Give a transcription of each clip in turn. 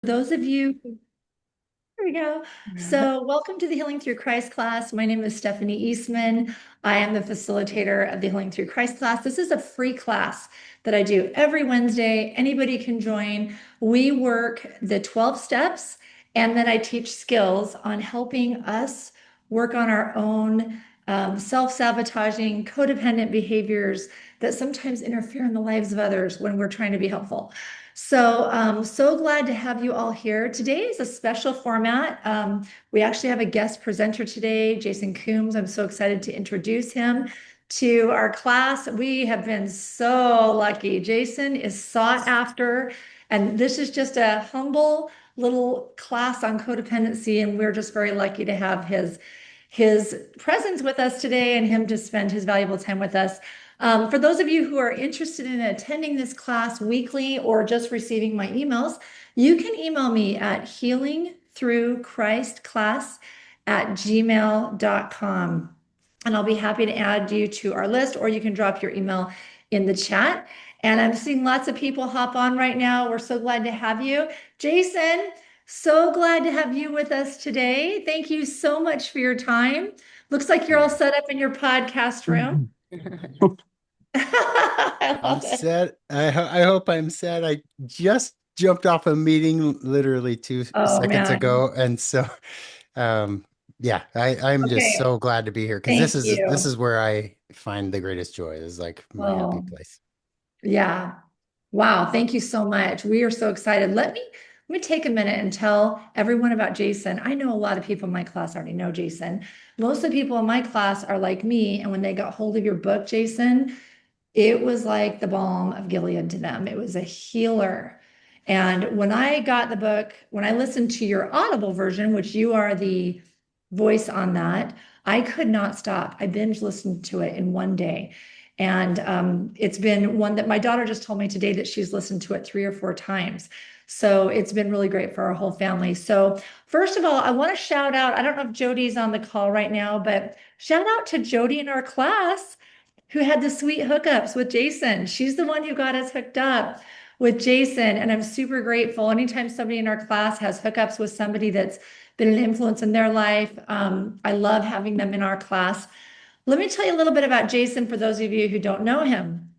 those of you, there we go. So welcome to the Healing Through Christ class. My name is Stephanie Eastman. I am the facilitator of the Healing Through Christ class. This is a free class that I do every Wednesday. Anybody can join. We work the 12 steps, and then I teach skills on helping us work on our own self-sabotaging, codependent behaviors that sometimes interfere in the lives of others when we're trying to be helpful. So glad to have you all here. Today is a special format. We actually have a guest presenter today, Jason Coombs. I'm so excited to introduce him to our class. We have been so lucky. Jason is sought after, and this is just a humble little class on codependency, and we're just very lucky to have his presence with us today and him to spend his valuable time with us. For those of you who are interested in attending this class weekly or just receiving my emails, you can email me at healingthroughchristclass@gmail.com. And I'll be happy to add you to our list, or you can drop your email in the chat. And I'm seeing lots of people hop on right now. We're so glad to have you. Jason, so glad to have you with us today. Thank you so much for your time. Looks like you're all set up in your podcast room. I I'm love it. set. I hope I'm set. I just jumped off a meeting literally two Oh seconds man. ago, and so um, yeah, I'm just Okay. so glad to be here because Thank this you. is where I find the greatest joy. This is like my happy Oh, place. yeah. Wow. Thank you so much. We are so excited. Let me take a minute and tell everyone about Jason. I know a lot of people in my class already know Jason. Most of the people in my class are like me, and when they got hold of your book, Jason, it was like the balm of Gilead to them. It was a healer. And when I got the book, when I listened to your Audible version, which you are the voice on that, I could not stop. I binge listened to it in one day. And it's been one that my daughter just told me today that she's listened to it 3 or 4 times. So it's been really great for our whole family. So, first of all, I want to shout out, I don't know if Jody's on the call right now, but shout out to Jody in our class who had the sweet hookups with Jason. She's the one who got us hooked up with Jason. And I'm super grateful. Anytime somebody in our class has hookups with somebody that's been an influence in their life, I love having them in our class. Let me tell you a little bit about Jason for those of you who don't know him.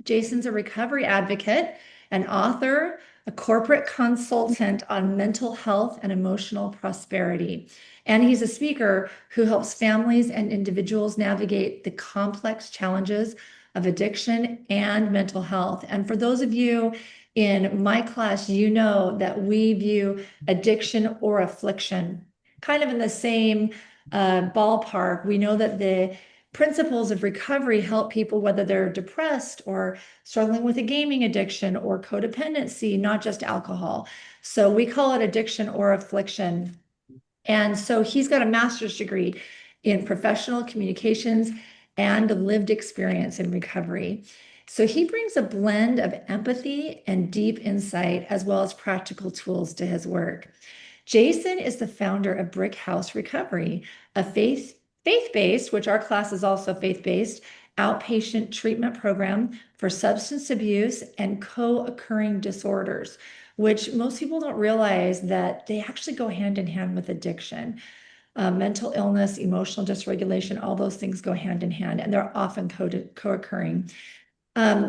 Jason's a recovery advocate, an author, a corporate consultant on mental health and emotional prosperity. And he's a speaker who helps families and individuals navigate the complex challenges of addiction and mental health. And for those of you in my class, you know that we view addiction or affliction kind of in the same ballpark. We know that the principles of recovery help people, whether they're depressed or struggling with a gaming addiction or codependency, not just alcohol. So we call it addiction or affliction. And so he's got a master's degree in professional communications and lived experience in recovery. So he brings a blend of empathy and deep insight, as well as practical tools to his work. Jason is the founder of Brick House Recovery, a faith-based, which our class is also faith-based, outpatient treatment program for substance abuse and co-occurring disorders, which most people don't realize that they actually go hand in hand with addiction. Mental illness, emotional dysregulation, all those things go hand in hand, and they're often co-occurring.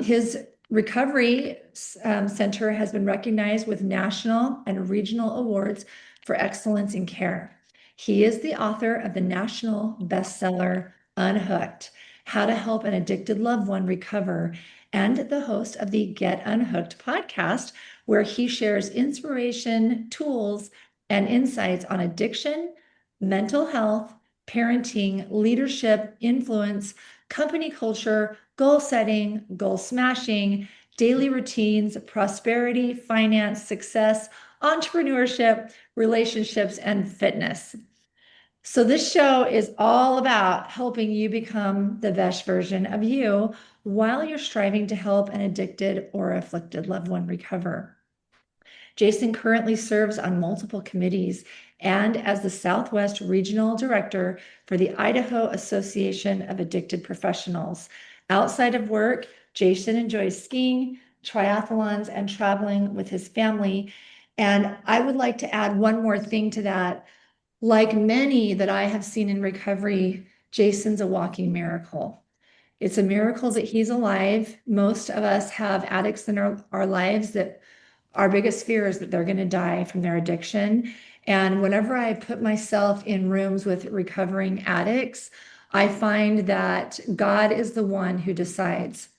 His recovery center has been recognized with national and regional awards for excellence in care. He is the author of the national bestseller Unhooked: How to Help an Addicted Loved One Recover, and the host of the Get Unhooked podcast, where he shares inspiration, tools, and insights on addiction, mental health, parenting, leadership, influence, company culture, goal setting, goal smashing, daily routines, prosperity, finance, success, entrepreneurship, relationships, and fitness. So, this show is all about helping you become the best version of you while you're striving to help an addicted or afflicted loved one recover. Jason currently serves on multiple committees and as the Southwest Regional Director for the Idaho Association of Addicted Professionals. Outside of work, Jason enjoys skiing, triathlons, and traveling with his family. And I would like to add one more thing to that. Like many that I have seen in recovery, Jason's a walking miracle. It's a miracle that he's alive. Most of us have addicts in our lives that our biggest fear is that they're going to die from their addiction. And whenever I put myself in rooms with recovering addicts, I find that God is the one who decides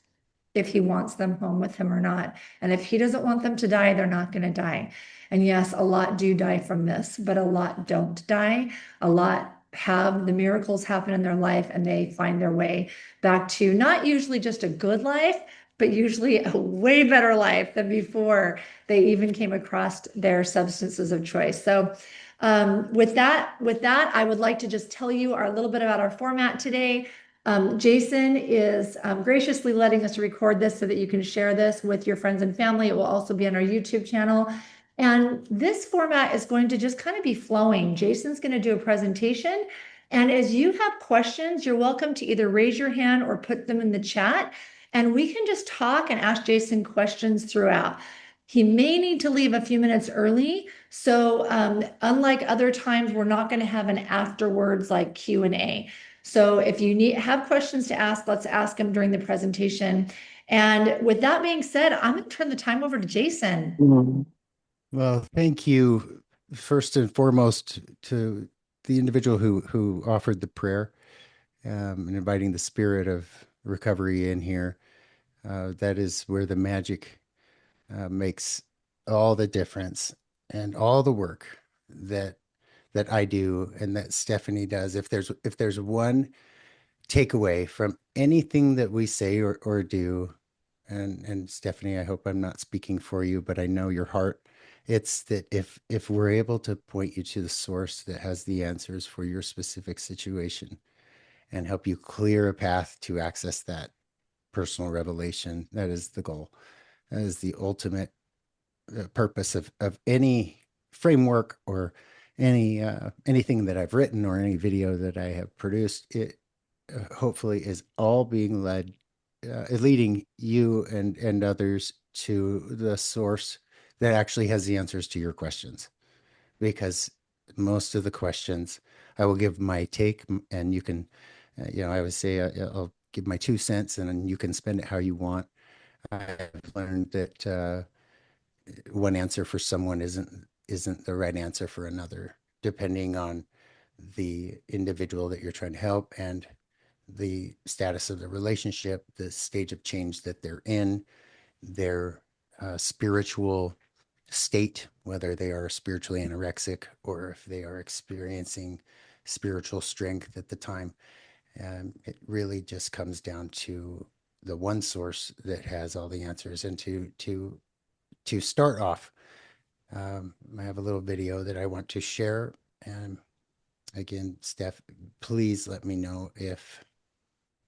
if he wants them home with him or not. And if he doesn't want them to die, they're not going to die. And yes, a lot do die from this, but a lot don't die. A lot have the miracles happen in their life and they find their way back to not usually just a good life, but usually a way better life than before they even came across their substances of choice. So with that, I would like to just tell you a little bit about our format today. Jason is graciously letting us record this so that you can share this with your friends and family. It will also be on our YouTube channel. And this format is going to just kind of be flowing. Jason's going to do a presentation. And as you have questions, you're welcome to either raise your hand or put them in the chat. And we can just talk and ask Jason questions throughout. He may need to leave a few minutes early. So unlike other times, we're not going to have an afterwards like Q&A. So if you have questions to ask, let's ask them during the presentation. And with that being said, I'm going to turn the time over to Jason. Well, thank you first and foremost to the individual who offered the prayer and inviting the spirit of recovery in here. That is where the magic makes all the difference and all the work that I do and that Stephanie does. If there's one takeaway from anything that we say or do, and Stephanie, I hope I'm not speaking for you, but I know your heart. It's that if we're able to point you to the source that has the answers for your specific situation and help you clear a path to access that personal revelation, that is the goal. That is the ultimate purpose of any framework or anything that I've written or any video that I have produced. It hopefully is all being leading you and others to the source that actually has the answers to your questions. Because most of the questions, I will give my take, and you can, I always say I'll give my 2 cents, and then you can spend it how you want. I've learned that one answer for someone isn't the right answer for another, depending on the individual that you're trying to help and the status of the relationship, the stage of change that they're in, their spiritual state, whether they are spiritually anorexic or if they are experiencing spiritual strength at the time. And it really just comes down to the one source that has all the answers. And to start off, I have a little video that I want to share. And again, Steph, please let me know if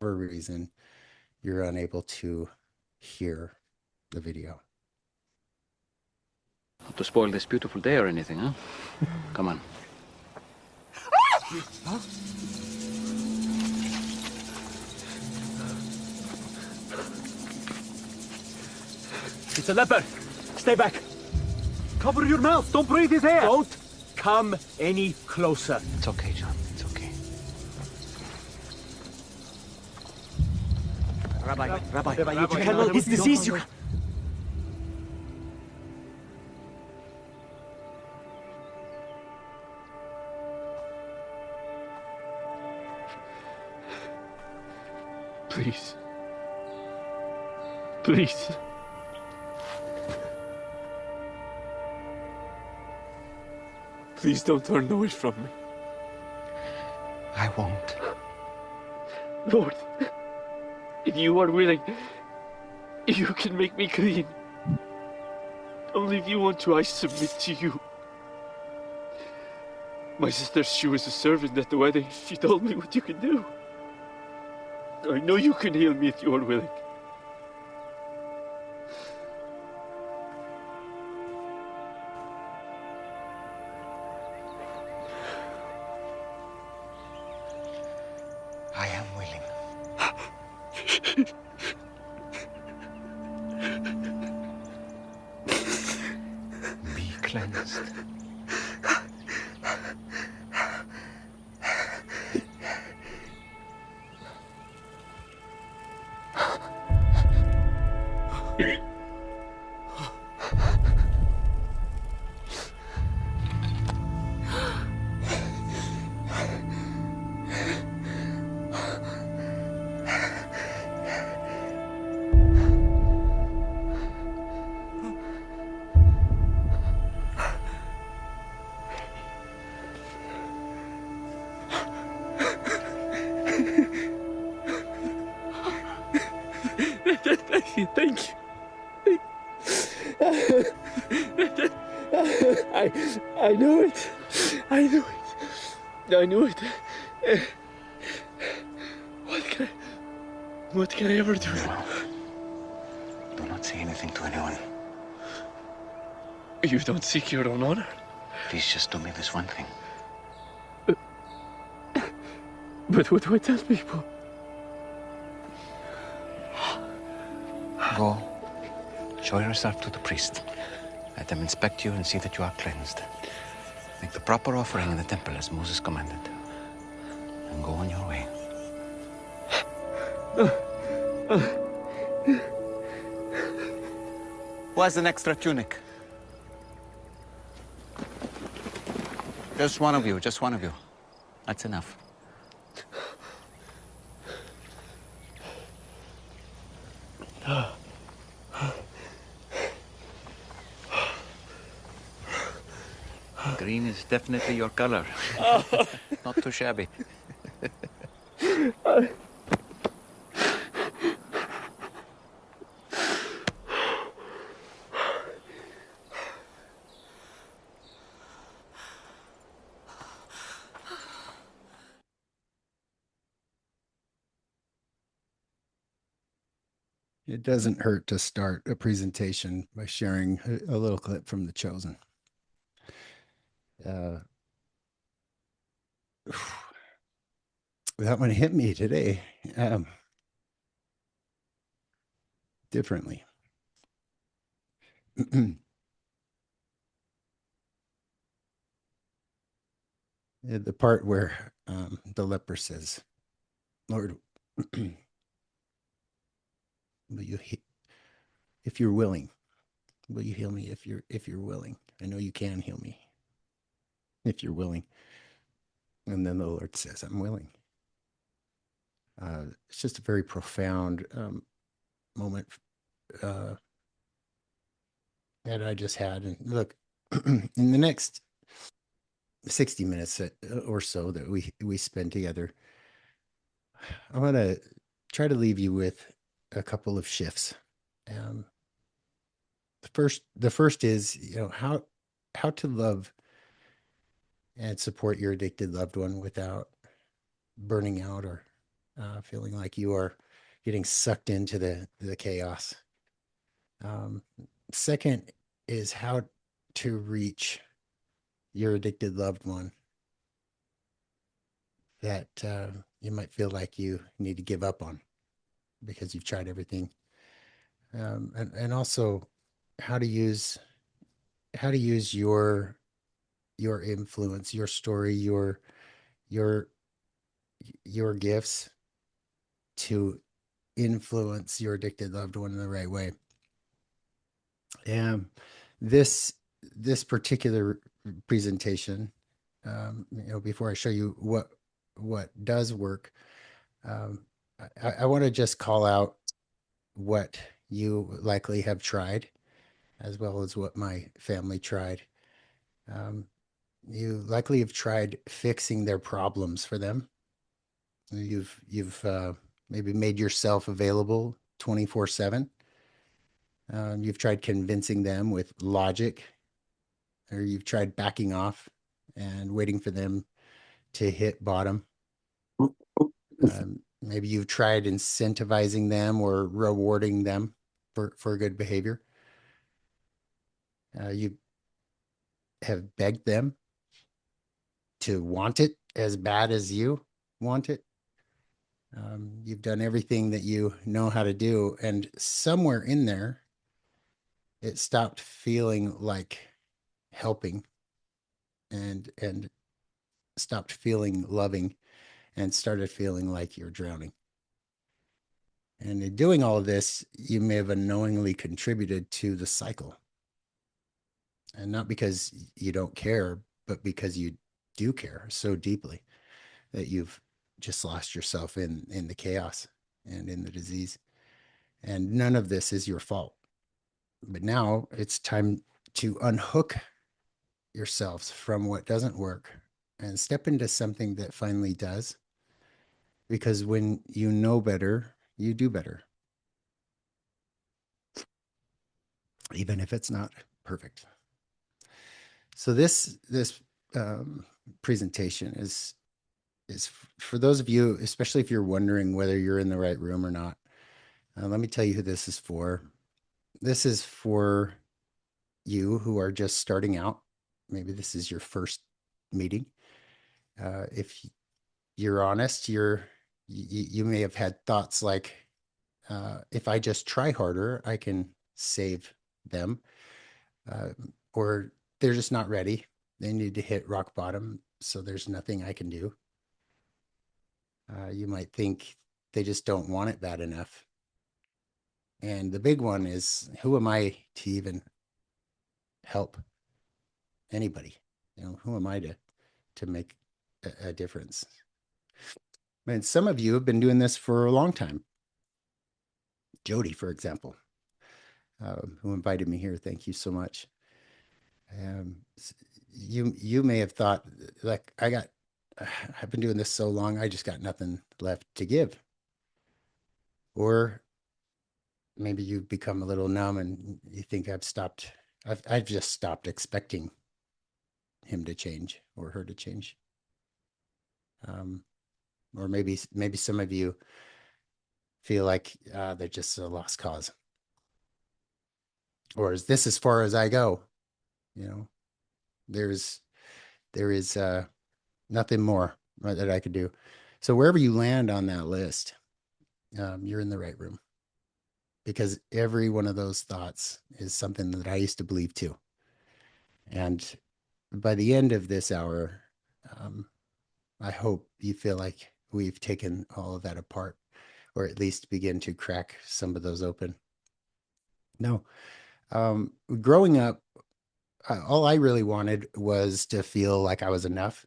for a reason you're unable to hear the video. Not to spoil this beautiful day or anything, huh? Come on. Huh? It's a leopard. Stay back. Cover your mouth. Don't breathe his air. Don't come any closer. It's okay, John. It's okay. Rabbi, you cannot. His disease. You. Please. Please. Please don't turn away from me. I won't. Lord, if you are willing, you can make me clean. Only if you want to, I submit to you. My sister, she was a servant at the wedding. She told me what you can do. I know you can heal me if you are willing. I am willing. Be cleansed. I know it. I know it. I know it. What can I ever do? Do not say anything to anyone. You don't seek your own honor. Please just do me this one thing. But what do I tell people? Go. Show yourself to the priest. Let them inspect you and see that you are cleansed. Make the proper offering in the temple as Moses commanded. And go on your way. Who has an extra tunic? Just one of you, just one of you. That's enough. Green is definitely your color. Not too shabby. It doesn't hurt to start a presentation by sharing a little clip from The Chosen. That one hit me today differently. The part where the leper says, Lord, will you, if you're willing, will you heal me if you're willing? I know you can heal me if you're willing. And then the Lord says, I'm willing. It's just a very profound moment that I just had. And look, in the next 60 minutes or so that we spend together, I want to try to leave you with a couple of shifts. The first is, how to love and support your addicted loved one without burning out or feeling like you are getting sucked into the chaos. Second is how to reach your addicted loved one that you might feel like you need to give up on because you've tried everything. And also how to use your influence, your story, your gifts to influence your addicted loved one in the right way. And this particular presentation, before I show you what does work, I want to just call out what you likely have tried, as well as what my family tried. You likely have tried fixing their problems for them. You've maybe made yourself available 24/7. You've tried convincing them with logic, or you've tried backing off and waiting for them to hit bottom. Maybe you've tried incentivizing them or rewarding them for good behavior. You have begged them to want it as bad as you want it. You've done everything that you know how to do, and somewhere in there, it stopped feeling like helping and stopped feeling loving and started feeling like you're drowning. And in doing all of this, you may have unknowingly contributed to the cycle. And not because you don't care, but because you do care so deeply that you've just lost yourself in the chaos and in the disease. And none of this is your fault. But now it's time to unhook yourselves from what doesn't work and step into something that finally does. Because when you know better, you do better. Even if it's not perfect. So this presentation is for those of you, especially if you're wondering whether you're in the right room or not. Let me tell you who this is for. This is for you who are just starting out. Maybe this is your first meeting. If you're honest, you may have had thoughts like, if I just try harder, I can save them, uh, or they're just not ready. They need to hit rock bottom, so there's nothing I can do. You might think they just don't want it bad enough. And the big one is, who am I to even help anybody? Who am I to make a difference? And some of you have been doing this for a long time. Jody, for example, who invited me here. Thank you so much. Um, you may have thought, like, I've been doing this so long, I just got nothing left to give. Or maybe you've become a little numb and you think I've just stopped expecting him to change or her to change. Or maybe some of you feel like they're just a lost cause. Or is this as far as I go? There is nothing more that I could do. So wherever you land on that list, you're in the right room, because every one of those thoughts is something that I used to believe too. And by the end of this hour, I hope you feel like we've taken all of that apart, or at least begin to crack some of those open. No, growing up, all I really wanted was to feel like I was enough.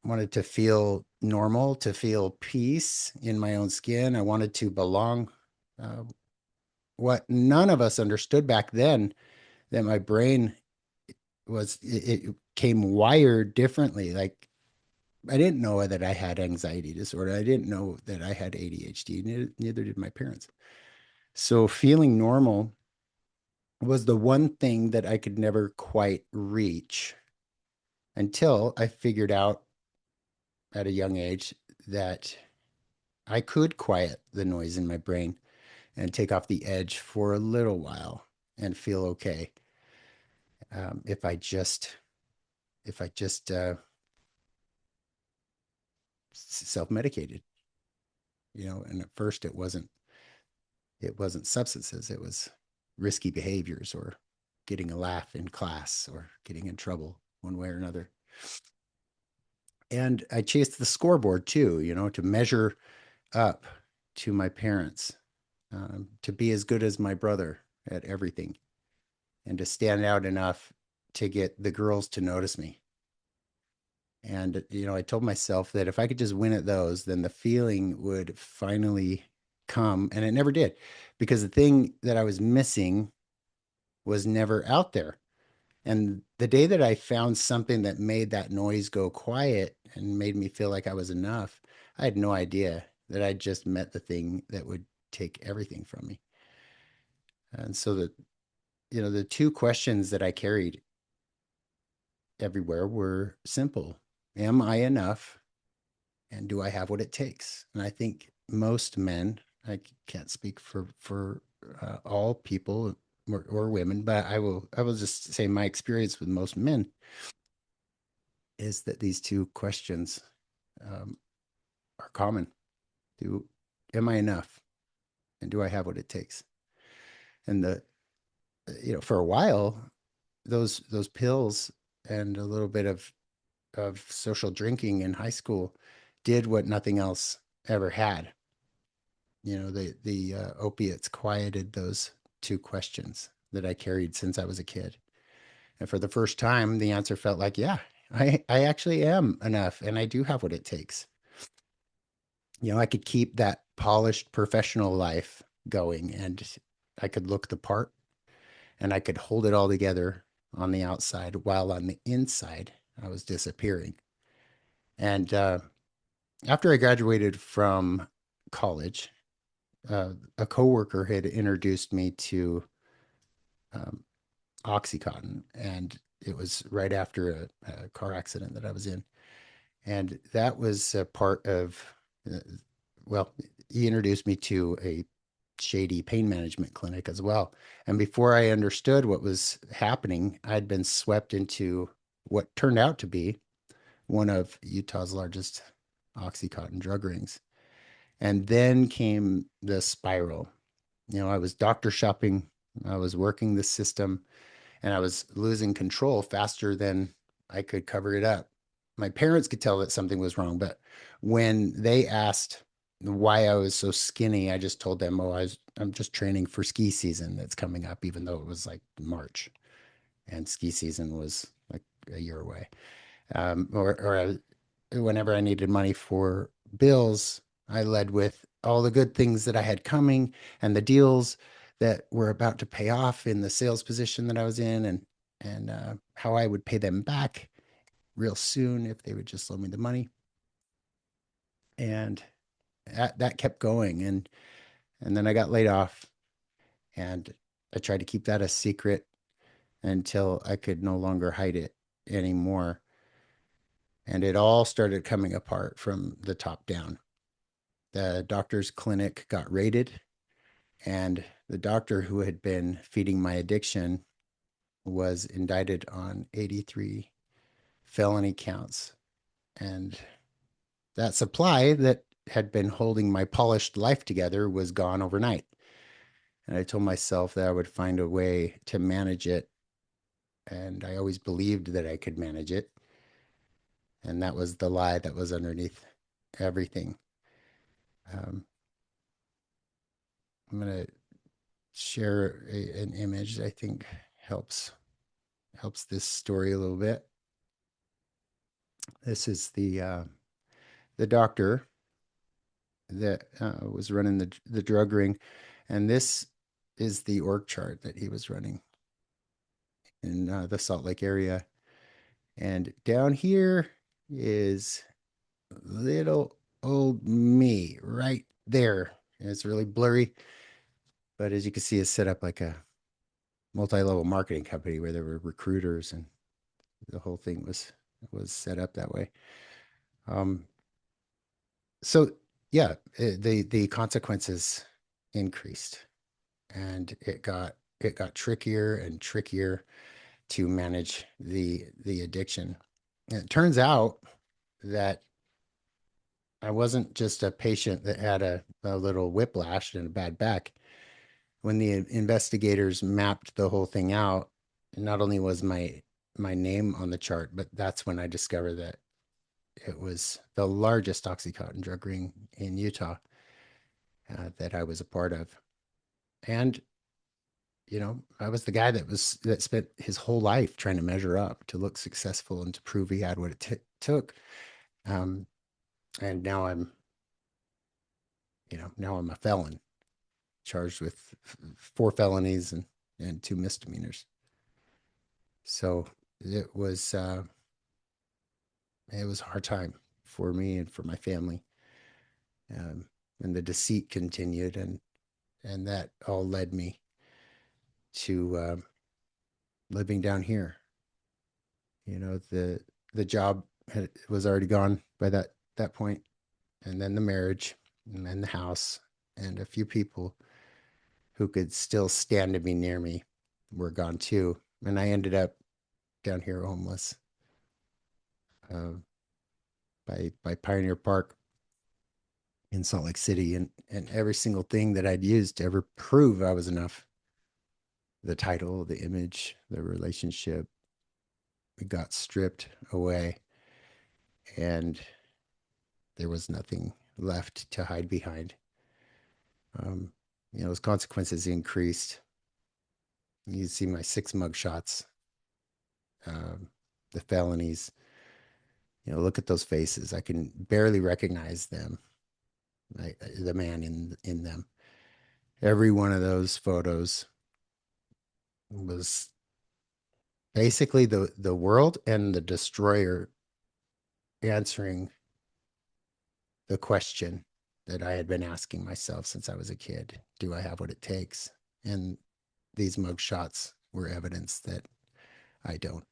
Wanted to feel normal, to feel peace in my own skin. I wanted to belong. What none of us understood back then, that my brain it came wired differently. Like, I didn't know that I had anxiety disorder. I didn't know that I had ADHD. Neither did my parents. So feeling normal was the one thing that I could never quite reach, until I figured out at a young age that I could quiet the noise in my brain and take off the edge for a little while and feel okay. If I just self-medicated, and at first it wasn't substances, it was risky behaviors, or getting a laugh in class, or getting in trouble one way or another. And I chased the scoreboard too, to measure up to my parents, to be as good as my brother at everything, and to stand out enough to get the girls to notice me. And, I told myself that if I could just win at those, then the feeling would finally come. And it never did, because the thing that I was missing was never out there. And the day that I found something that made that noise go quiet and made me feel like I was enough, I had no idea that I'd just met the thing that would take everything from me. And so the two questions that I carried everywhere were simple. Am I enough? And do I have what it takes? And I think most men, I can't speak for all people or women, but I will just say my experience with most men is that these two questions are common. Am I enough? And do I have what it takes? And for a while, those pills and a little bit of social drinking in high school did what nothing else ever had. The opiates quieted those two questions that I carried since I was a kid. And for the first time, the answer felt like, yeah, I actually am enough, and I do have what it takes. I could keep that polished professional life going, and I could look the part, and I could hold it all together on the outside, while on the inside, I was disappearing. And after I graduated from college, a coworker had introduced me to Oxycontin, and it was right after a car accident that I was in. And that was a part of, uh, well, he introduced me to a shady pain management clinic as well. And before I understood what was happening, I'd been swept into what turned out to be one of Utah's largest Oxycontin drug rings. And then came the spiral. You know, I was doctor shopping, I was working the system, and I was losing control faster than I could cover it up. My parents could tell that something was wrong, but when they asked why I was so skinny, I just told them, "Oh, I'm just training for ski season that's coming up," even though it was like March and ski season was like a year away. Or whenever I needed money for bills, I led with all the good things that I had coming and the deals that were about to pay off in the sales position that I was in, and how I would pay them back real soon if they would just loan me the money. And that kept going, and then I got laid off, and I tried to keep that a secret until I could no longer hide it anymore. And it all started coming apart from the top down. The doctor's clinic got raided, and the doctor who had been feeding my addiction was indicted on 83 felony counts. And that supply that had been holding my polished life together was gone overnight. And I told myself that I would find a way to manage it. And I always believed that I could manage it. And that was the lie that was underneath everything. Um, I'm going to share an image that I think helps this story a little bit. This is the doctor that was running the drug ring, and this is the org chart that he was running in the Salt Lake area. And down here is little old me right there. And it's really blurry, but as you can see, it's set up like a multi-level marketing company where there were recruiters, and the whole thing was set up that way. So yeah, the consequences increased, and it got trickier and trickier to manage the addiction. And it turns out that I wasn't just a patient that had a little whiplash and a bad back. When the investigators mapped the whole thing out, not only was my name on the chart, but that's when I discovered that it was the largest Oxycontin drug ring in Utah that I was a part of. And, you know, I was the guy that spent his whole life trying to measure up, to look successful, and to prove he had what it took. And now I'm a felon, charged with 4 felonies and 2 misdemeanors. So it was a hard time for me and for my family. And the deceit continued, and that all led me to living down here. You know, the job was already gone by that point, and then the marriage, and then the house, and a few people who could still stand to be near me were gone too, and I ended up down here homeless by Pioneer Park in Salt Lake City, and every single thing that I'd used to ever prove I was enough, the title, the image, the relationship, it got stripped away, and there was nothing left to hide behind. You know, those consequences increased. You see my 6 mug shots, the felonies. You know, look at those faces. I can barely recognize them, the man in them. Every one of those photos was basically the world and the destroyer answering the question that I had been asking myself since I was a kid. Do I have what it takes? And these mug shots were evidence that I don't.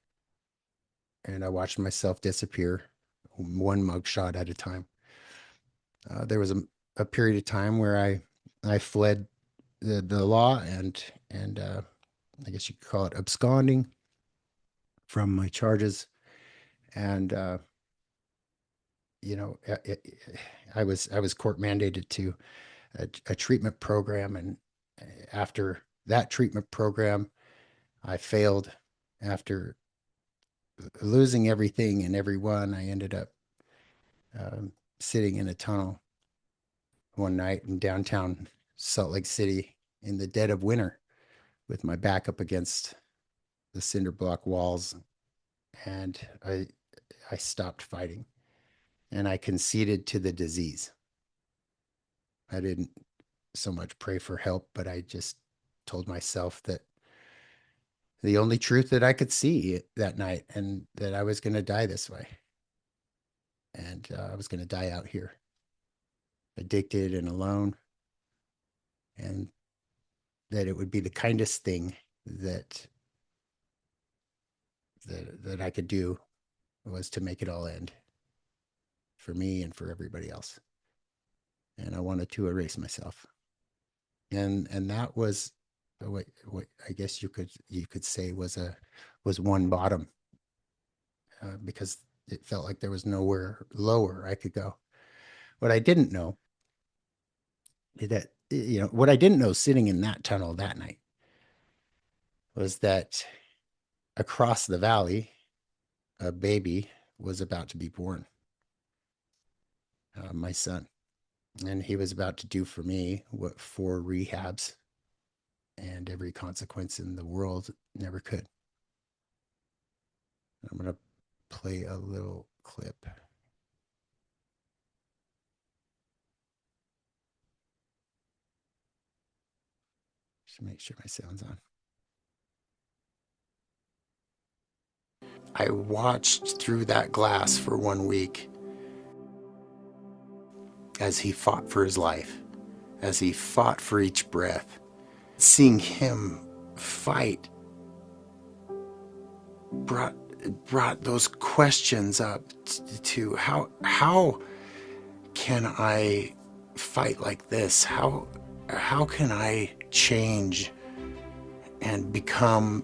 and I watched myself disappear one mugshot at a time. There was a period of time where I fled the law and I guess you could call it absconding from my charges. And you know, I was court mandated to a treatment program, and after that treatment program, I failed. After losing everything and everyone, I ended up sitting in a tunnel one night in downtown Salt Lake City in the dead of winter with my back up against the cinder block walls, and I stopped fighting and I conceded to the disease. I didn't so much pray for help, but I just told myself that the only truth that I could see that night, and that I was going to die this way, and I was going to die out here, addicted and alone, and that it would be the kindest thing that I could do was to make it all end for me and for everybody else. And I wanted to erase myself. And that was what I guess you could say was one bottom, because it felt like there was nowhere lower I could go. What I didn't know that what I didn't know sitting in that tunnel that night was that across the valley, a baby was about to be born, my son, and he was about to do for me what 4 rehabs and every consequence in the world never could. I'm going to play a little clip. Just make sure my sound's on. I watched through that glass for 1 week as he fought for his life, as he fought for each breath. Seeing him fight brought those questions up to how can I fight like this? How can I change and become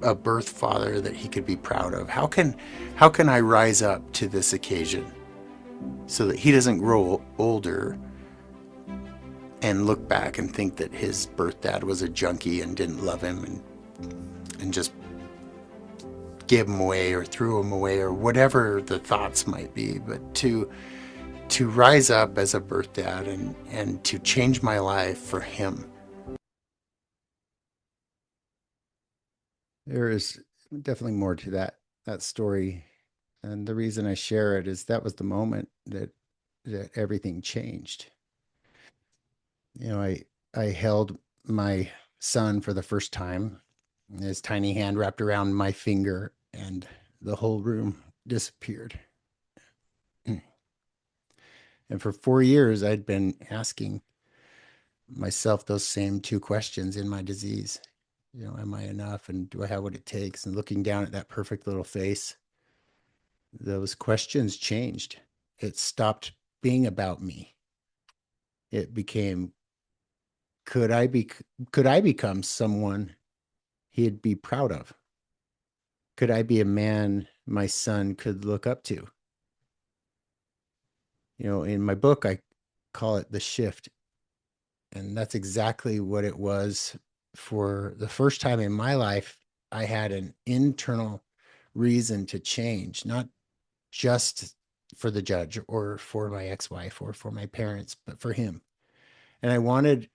a birth father that he could be proud of? How can I rise up to this occasion so that he doesn't grow older and look back and think that his birth dad was a junkie and didn't love him and just gave him away or threw him away or whatever the thoughts might be, but to rise up as a birth dad and to change my life for him. There is definitely more to that story, and the reason I share it is that was the moment that everything changed. I held my son for the first time, his tiny hand wrapped around my finger, and the whole room disappeared. And for 4 years, I'd been asking myself those same 2 questions in my disease. Am I enough? And do I have what it takes? And looking down at that perfect little face, those questions changed. It stopped being about me. It became, could I become someone he'd be proud of? Could I be a man my son could look up to? In my book, I call it the shift. And that's exactly what it was. For the first time in my life, I had an internal reason to change, not just for the judge or for my ex-wife or for my parents, but for him. And I wanted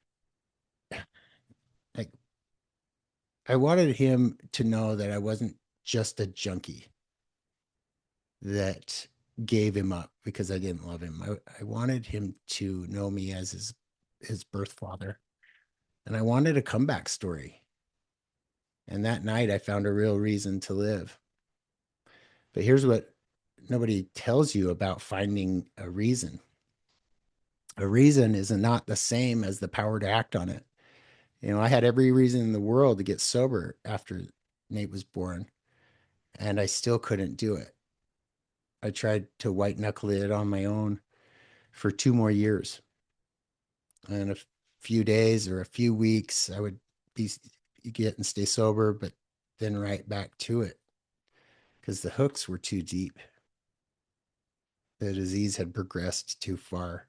him to know that I wasn't just a junkie that gave him up because I didn't love him. I wanted him to know me as his birth father. And I wanted a comeback story. And that night I found a real reason to live. But here's what nobody tells you about finding a reason. A reason is not the same as the power to act on it. I had every reason in the world to get sober after Nate was born. and I still couldn't do it. I tried to white knuckle it on my own for 2 more years. And a few days or a few weeks, I would get and stay sober, but then right back to it because the hooks were too deep. The disease had progressed too far.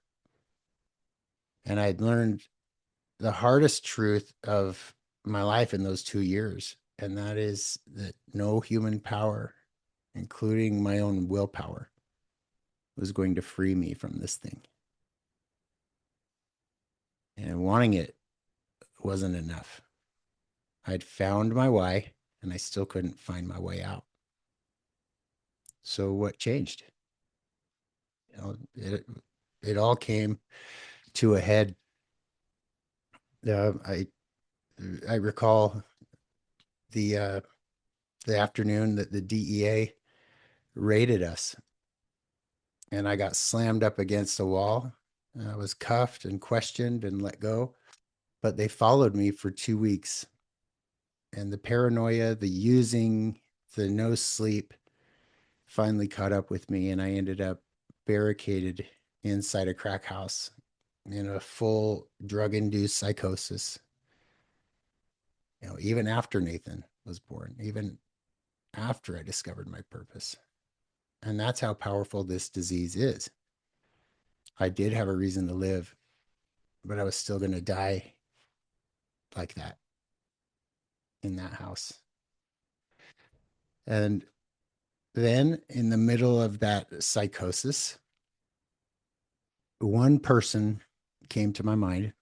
And I'd learned the hardest truth of my life in those 2 years. And that is that no human power, including my own willpower, was going to free me from this thing. And wanting it wasn't enough. I'd found my why, and I still couldn't find my way out. So what changed? You know, it all came to a head. I recall the afternoon that the DEA raided us, and I got slammed up against a wall. I was cuffed and questioned and let go, but they followed me for 2 weeks. And the paranoia, the using, the no sleep finally caught up with me, and I ended up barricaded inside a crack house in a full drug-induced psychosis. You know, even after Nathan was born, even after I discovered my purpose. And that's how powerful this disease is. I did have a reason to live, but I was still going to die like that in that house. And then in the middle of that psychosis, one person came to my mind,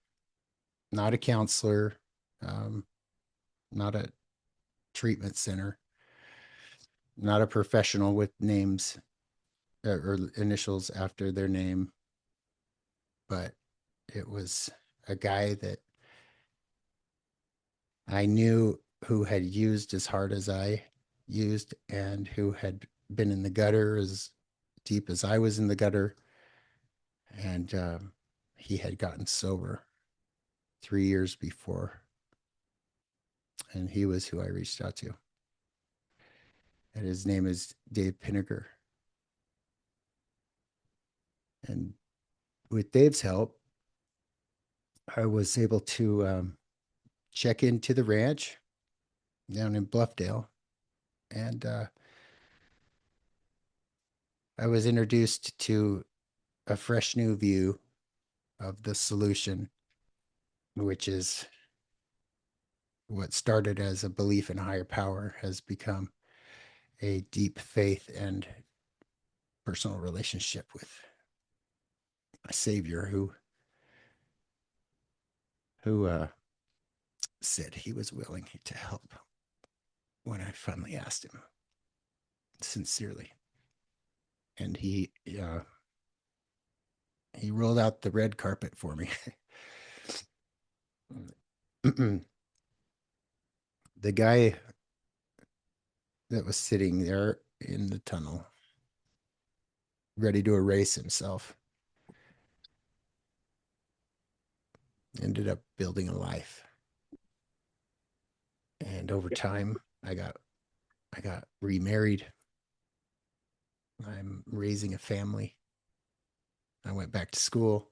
not a counselor, not a treatment center, not a professional with names or initials after their name, but it was a guy that I knew who had used as hard as I used and who had been in the gutter as deep as I was in the gutter. And he had gotten sober 3 years before. And he was who I reached out to. And his name is Dave Pinniger. And with Dave's help, I was able to check into the ranch down in Bluffdale. And I was introduced to a fresh new view of the solution, which is what started as a belief in a higher power has become a deep faith and personal relationship with a savior who said he was willing to help when I finally asked him sincerely. And he rolled out the red carpet for me. The guy that was sitting there in the tunnel, ready to erase himself, ended up building a life. And over time, I got remarried. I'm raising a family. I went back to school.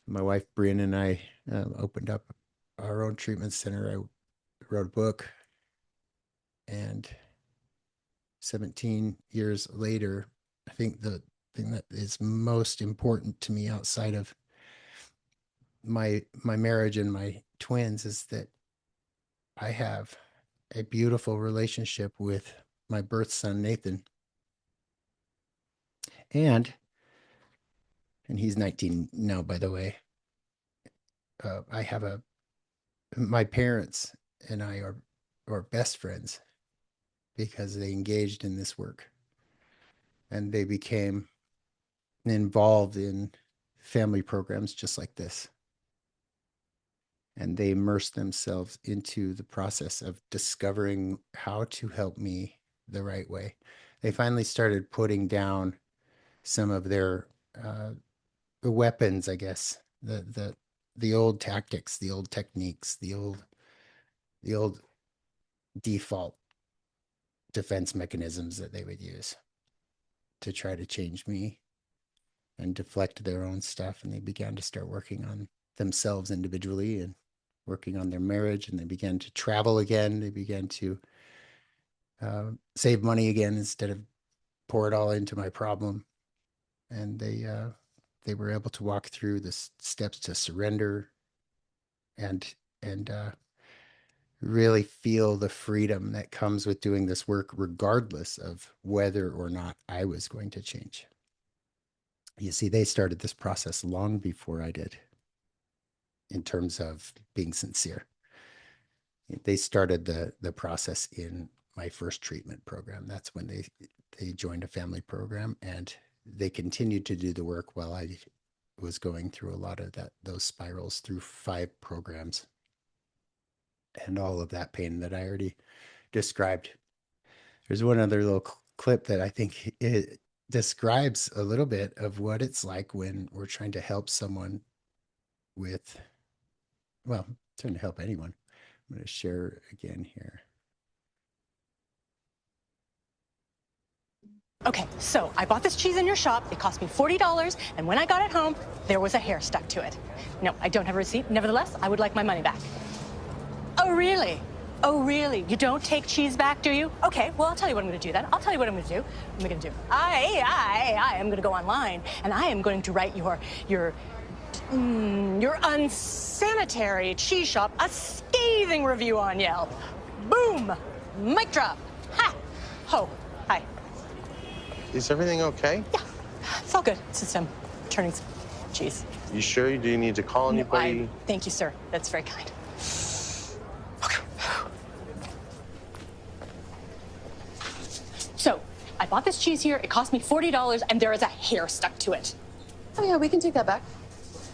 My wife, Brian, and I opened up our own treatment center. I wrote a book. And 17 years later, I think the thing that is most important to me outside of my marriage and my twins is that I have a beautiful relationship with my birth son, Nathan. And he's 19 now, by the way. I have my parents and I are best friends because they engaged in this work and they became involved in family programs just like this. And they immersed themselves into the process of discovering how to help me the right way. They finally started putting down some of their weapons, I guess, the old tactics, the old techniques, the old default defense mechanisms that they would use to try to change me and deflect their own stuff. And they began to start working on themselves individually and working on their marriage. And they began to travel again. They began to save money again instead of pour it all into my problem. And they were able to walk through the steps to surrender and really feel the freedom that comes with doing this work, regardless of whether or not I was going to change. You see, they started this process long before I did, in terms of being sincere. They started the process in my first treatment program. That's when they joined a family program, and they continued to do the work while I was going through a lot of those spirals through 5 programs and all of that pain that I already described. There's one other little clip that I think it describes a little bit of what it's like when we're trying to help someone with, well, trying to help anyone. I'm going to share again here. Okay, so I bought this cheese in your shop. It cost me $40, and when I got it home, there was a hair stuck to it. No, I don't have a receipt. Nevertheless, I would like my money back. Oh, really? Oh, really? You don't take cheese back, do you? Okay, well, I'll tell you what I'm going to do then. I'll tell you what I'm going to do. What am I going to do? I am going to go online, and I am going to write your unsanitary cheese shop a scathing review on Yelp. Boom! Mic drop. Ha! Ho. Hi. Is everything okay? Yeah, it's all good. It's just turning some cheese. You sure? Do you need to call anybody? Thank you, sir. That's very kind. Okay. So, I bought this cheese here. It cost me $40, and there is a hair stuck to it. Oh, yeah, we can take that back.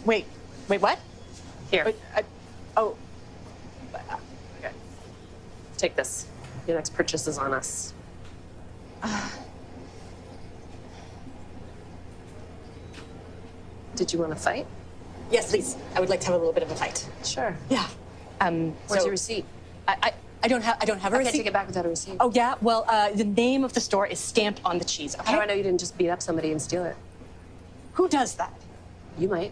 Wait, what? Here. Wait, Okay. Take this. Your next purchase is on us. Did you want to fight? Yes, please. I would like to have a little bit of a fight. Sure. Yeah. Where's your receipt? I don't have a I receipt. can't take it back without a receipt. Oh, yeah? Well, the name of the store is stamped on the cheese, okay? How do I know you didn't just beat up somebody and steal it? Who does that? You might.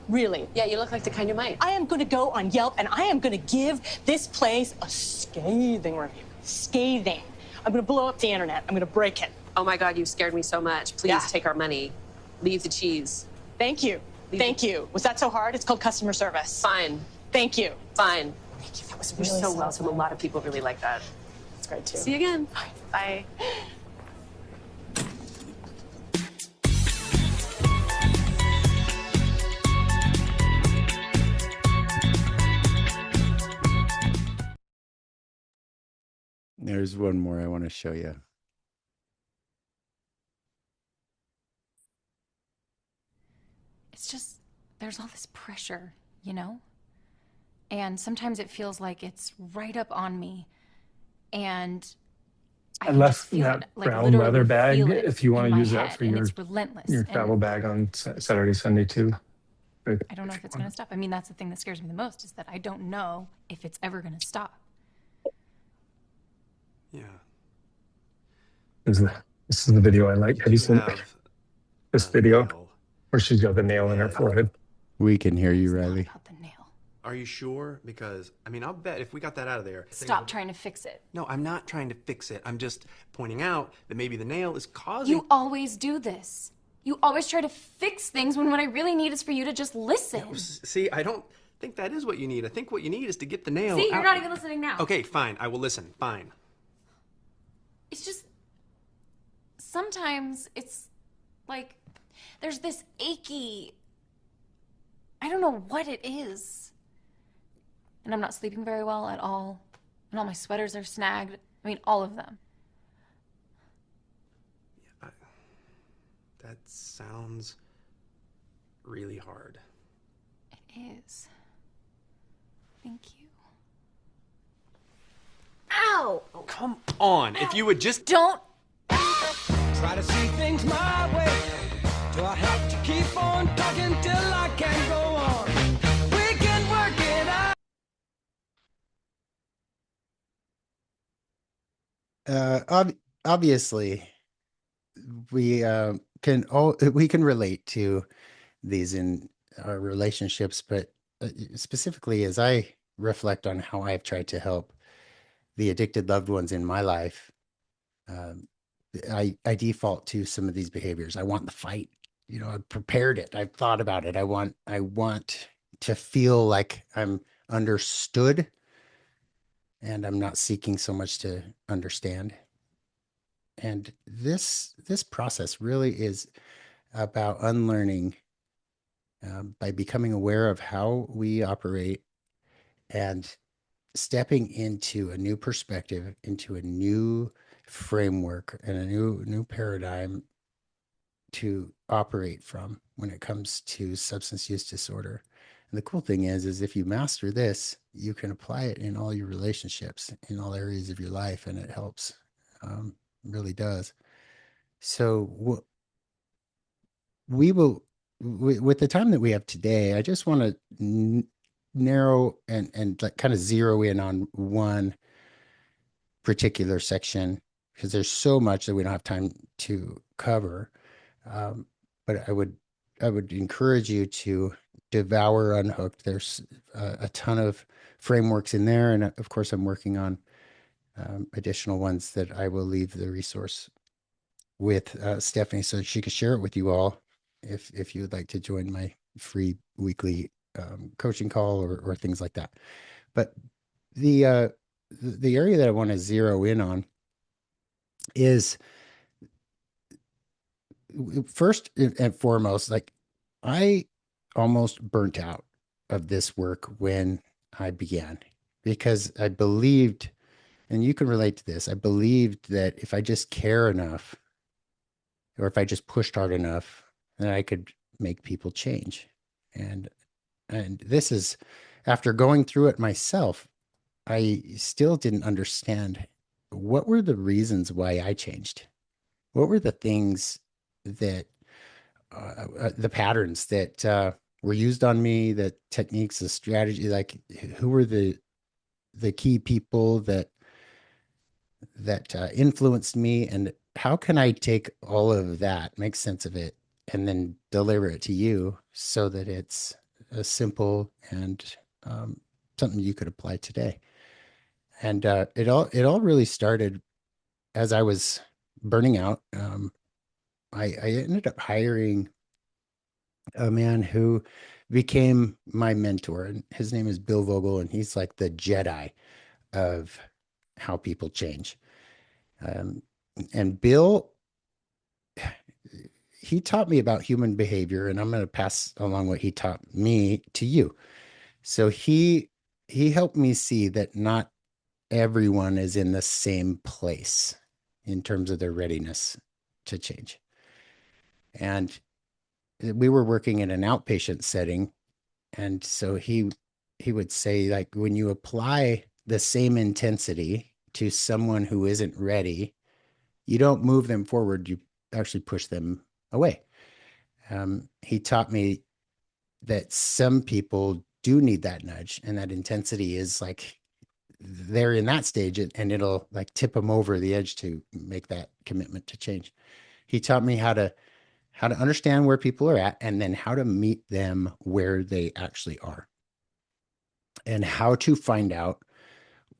Really? Yeah, you look like the kind who might. I am going to go on Yelp, and I am going to give this place a scathing review. Scathing. I'm going to blow up the internet. I'm going to break it. Oh my God, you scared me so much. Please Yeah. take our money. Leave the cheese. Thank you. Thank you. Was that so hard? It's called customer service. Fine. Thank you. Fine. Thank you. That was You're really so welcome. A lot of people really like that. That's great, too. See you again. Bye. There's one more I want to show you. It's just, there's all this pressure, you know? And sometimes it feels like it's right up on me. And I can just left feel that it, like, brown literally leather bag feel it if you want in to my use that head, for and your it's relentless. your And travel bag on Saturday, Sunday too. I don't know if it's going to stop. I mean, that's the thing that scares me the most, is that I don't know if it's ever going to stop. Yeah. This is the video I like. Have you seen this video nail. where she's got the nail in her forehead? We can hear you, It's not Riley. about the nail. Are you sure? Because, I mean, I'll bet if we got that out of there. Stop trying to fix it. No, I'm not trying to fix it. I'm just pointing out that maybe the nail is causing. You always do this. You always try to fix things when what I really need is for you to just listen. See, I don't think that is what you need. I think what you need is to get the nail See, you're out. not even listening now. Okay, fine. I will listen. Fine. It's just, sometimes it's like there's this achy, I don't know what it is. And I'm not sleeping very well at all. And all my sweaters are snagged. I mean, all of them. That sounds really hard. It is. Thank you. Ow! Oh, come on. If you would just. Don't. Try to see things my way. Do I have to keep on talking till I can go on? We can work it out. Obviously, we can relate to these in our relationships, but specifically as I reflect on how I've tried to help the addicted loved ones in my life, um, I default to some of these behaviors. I want the fight. I've prepared it. I've thought about it. I want to feel like I'm understood and I'm not seeking so much to understand. And this process really is about unlearning by becoming aware of how we operate and stepping into a new perspective, into a new framework and a new paradigm to operate from when it comes to substance use disorder. And the cool thing is if you master this, you can apply it in all your relationships, in all areas of your life, and it helps. Really does. So we will, with the time that we have today, I just want to narrow and like kind of zero in on one particular section because there's so much that we don't have time to cover. But I would encourage you to devour Unhooked. There's a ton of frameworks in there, and of course, I'm working on additional ones that I will leave the resource with Stephanie so she can share it with you all if you would like to join my free weekly coaching call or things like that. But the area that I want to zero in on is first and foremost, like I almost burnt out of this work when I began because I believed, and you can relate to this, I believed that if I just care enough or if I just pushed hard enough, then I could make people change. And this is after going through it myself, I still didn't understand what were the reasons why I changed. What were the things that the patterns that were used on me, the techniques, the strategy, like who were the key people that influenced me, and how can I take all of that, make sense of it, and then deliver it to you so that it's a simple and something you could apply today. And it all really started as I was burning out. I ended up hiring a man who became my mentor, and his name is Bill Vogel, and he's like the Jedi of how people change. Um, and Bill, he taught me about human behavior, and I'm going to pass along what he taught me to you. So he helped me see that not everyone is in the same place in terms of their readiness to change. And we were working in an outpatient setting, and so he would say, like, when you apply the same intensity to someone who isn't ready, you don't move them forward, you actually push them away. He taught me that some people do need that nudge, and that intensity is like they're in that stage, and it'll like tip them over the edge to make that commitment to change. He taught me how to understand where people are at, and then how to meet them where they actually are, and how to find out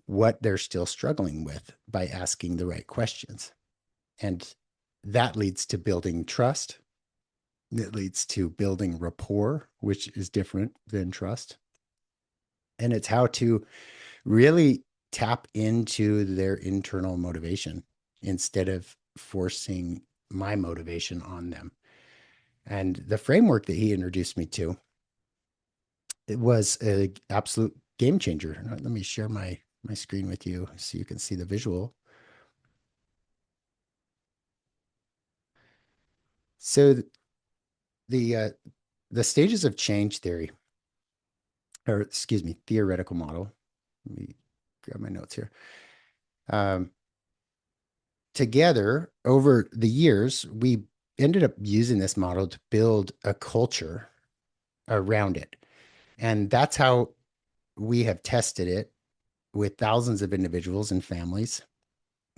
what they're still struggling with by asking the right questions. And that leads to building trust. It leads to building rapport, which is different than trust. And it's how to really tap into their internal motivation instead of forcing my motivation on them. And the framework that he introduced me to, it was an absolute game changer. Let me share my screen with you so you can see the visual. So the stages of change theory, or excuse me, theoretical model. Let me grab my notes here. Together, over the years, we ended up using this model to build a culture around it. And that's how we have tested it with thousands of individuals and families.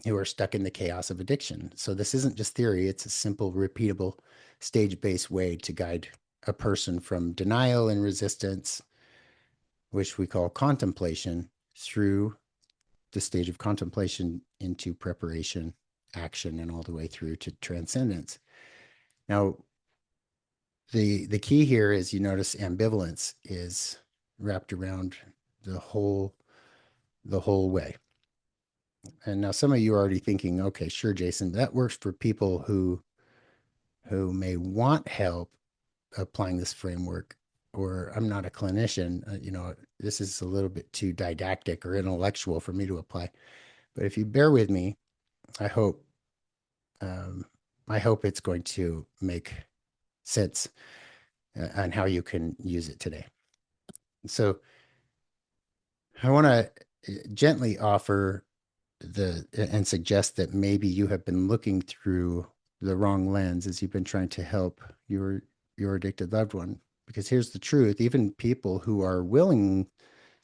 who are stuck in the chaos of addiction. So this isn't just theory, it's a simple, repeatable, stage-based way to guide a person from denial and resistance, which we call contemplation, through the stage of contemplation into preparation, action, and all the way through to transcendence. Now, the key here is, you notice ambivalence is wrapped around the whole way. And now some of you are already thinking, okay, sure, Jason, that works for people who may want help applying this framework, or I'm not a clinician, this is a little bit too didactic or intellectual for me to apply. But if you bear with me, I hope it's going to make sense on how you can use it today. So I want to gently offer and suggest that maybe you have been looking through the wrong lens as you've been trying to help your addicted loved one. Because here's the truth, even people who are willing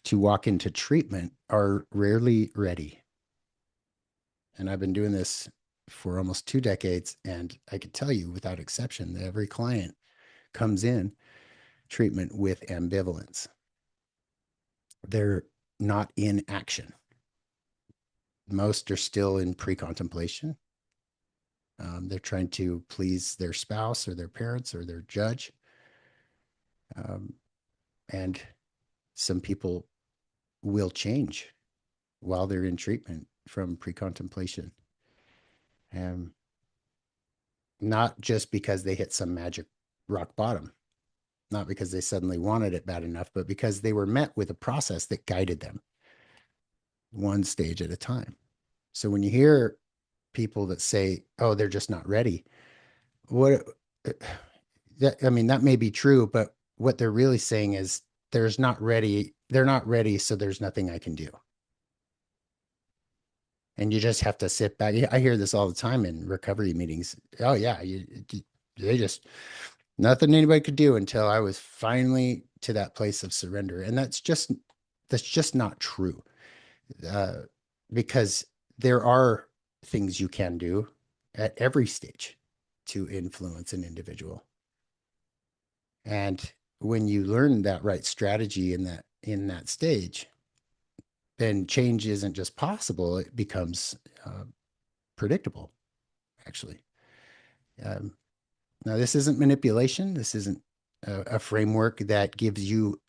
to walk into treatment are rarely ready. And I've been doing this for almost 2 decades, and I can tell you without exception that every client comes in treatment with ambivalence. They're not in action. Most are still in pre-contemplation. They're trying to please their spouse or their parents or their judge. And some people will change while they're in treatment from pre-contemplation. Not just because they hit some magic rock bottom, not because they suddenly wanted it bad enough, but because they were met with a process that guided them one stage at a time. So when you hear people that say, oh, they're just not ready, that may be true, but what they're really saying is they're not ready, so there's nothing I can do. And you just have to sit back. I hear this all the time in recovery meetings. Oh yeah, they just, nothing anybody could do until I was finally to that place of surrender. And that's just not true. Because there are things you can do at every stage to influence an individual. And when you learn that right strategy in that stage, then change isn't just possible, it becomes predictable, actually. Now, this isn't manipulation. This isn't a framework that gives you,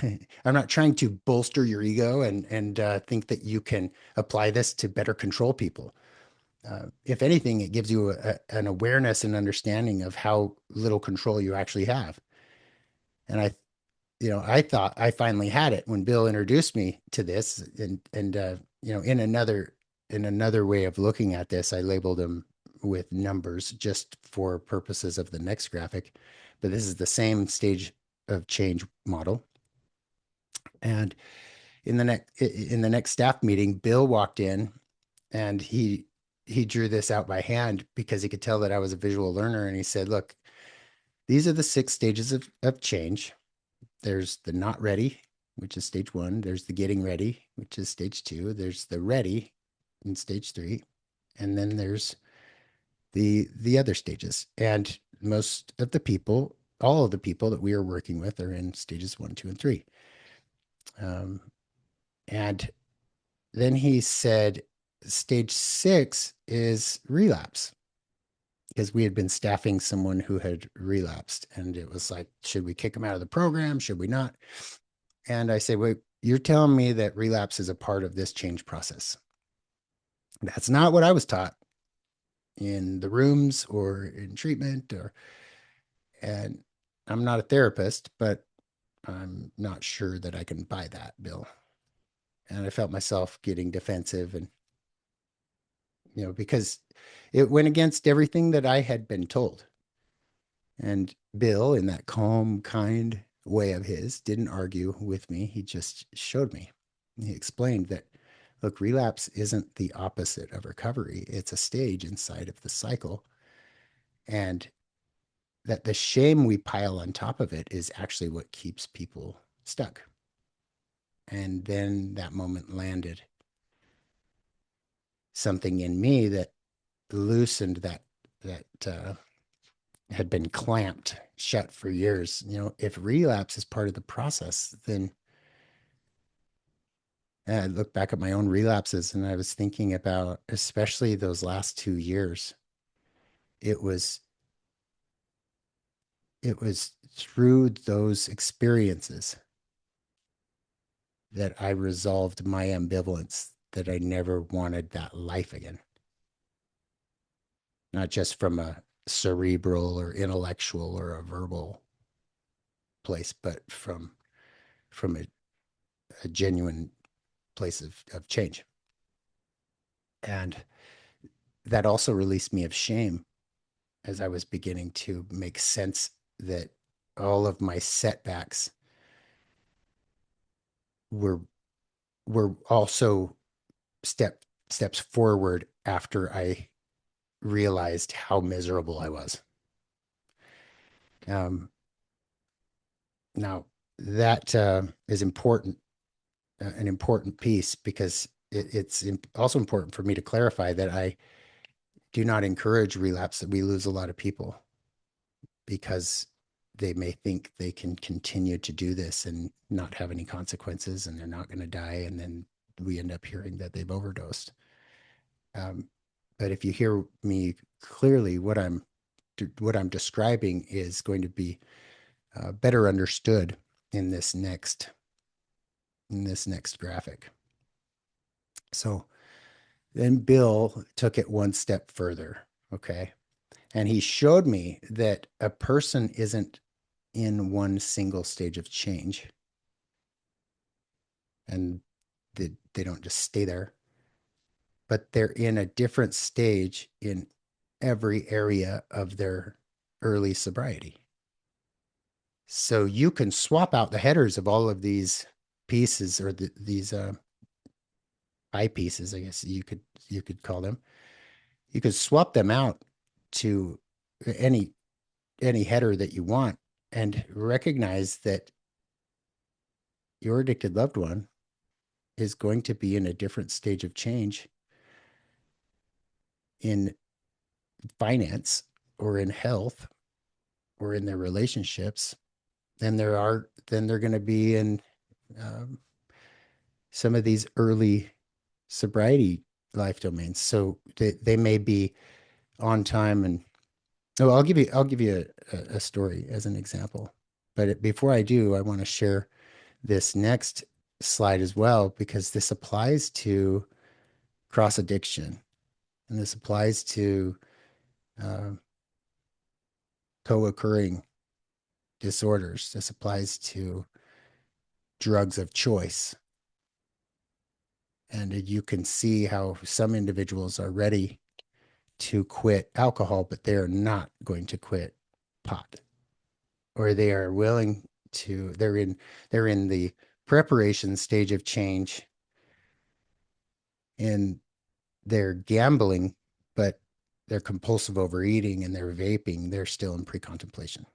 I'm not trying to bolster your ego and think that you can apply this to better control people. If anything, it gives you an awareness and understanding of how little control you actually have. And I thought I finally had it when Bill introduced me to this, and in another way of looking at this, I labeled them with numbers just for purposes of the next graphic, but this is the same stage of change model. And in the next staff meeting, Bill walked in, and he drew this out by hand because he could tell that I was a visual learner, and he said, "Look, these are the 6 stages of change. There's the not ready, which is stage 1. There's the getting ready, which is stage 2. There's the ready in stage 3. And then there's the other stages. And most of the people, all of the people that we are working with are in stages 1, 2, and 3. And then he said, stage 6 is relapse, because we had been staffing someone who had relapsed, and it was like, should we kick them out of the program? Should we not? And I said, wait, you're telling me that relapse is a part of this change process? That's not what I was taught in the rooms or in treatment, and I'm not a therapist, but I'm not sure that I can buy that, Bill. And I felt myself getting defensive, and because it went against everything that I had been told. And Bill, in that calm, kind way of his, didn't argue with me. He just showed me. He explained that, look, relapse isn't the opposite of recovery. It's a stage inside of the cycle. And that the shame we pile on top of it is actually what keeps people stuck. And then that moment landed. something in me that loosened that had been clamped shut for years. If relapse is part of the process, then I look back at my own relapses and I was thinking about, especially those last 2 years, it was through those experiences that I resolved my ambivalence, that I never wanted that life again. Not just from a cerebral or intellectual or a verbal place, but from a genuine place of change. And that also released me of shame as I was beginning to make sense that all of my setbacks were also steps forward after I realized how miserable I was. Now that is important, an important piece, because it's also important for me to clarify that I do not encourage relapse, that we lose a lot of people because they may think they can continue to do this and not have any consequences and they're not going to die. And then we end up hearing that they've overdosed. But if you hear me clearly, what I'm describing is going to be better understood in this next graphic. So then Bill took it one step further. Okay. And he showed me that a person isn't in one single stage of change and they don't just stay there, but they're in a different stage in every area of their early sobriety. So you can swap out the headers of all of these pieces, or these eyepieces, I guess you could call them. You could swap them out to any header that you want and recognize that your addicted loved one is going to be in a different stage of change in finance or in health or in their relationships than they're going to be in some of these early sobriety life domains. So they may be on time. And I'll give you a story as an example. But before I do, I want to share this next slide as well, because this applies to cross addiction, and this applies to co-occurring disorders. This applies to drugs of choice. And you can see how some individuals are ready to quit alcohol, but they're not going to quit pot, or they are willing to, they're in the preparation stage of change in their gambling, but their compulsive overeating and their vaping, they're still in pre-contemplation.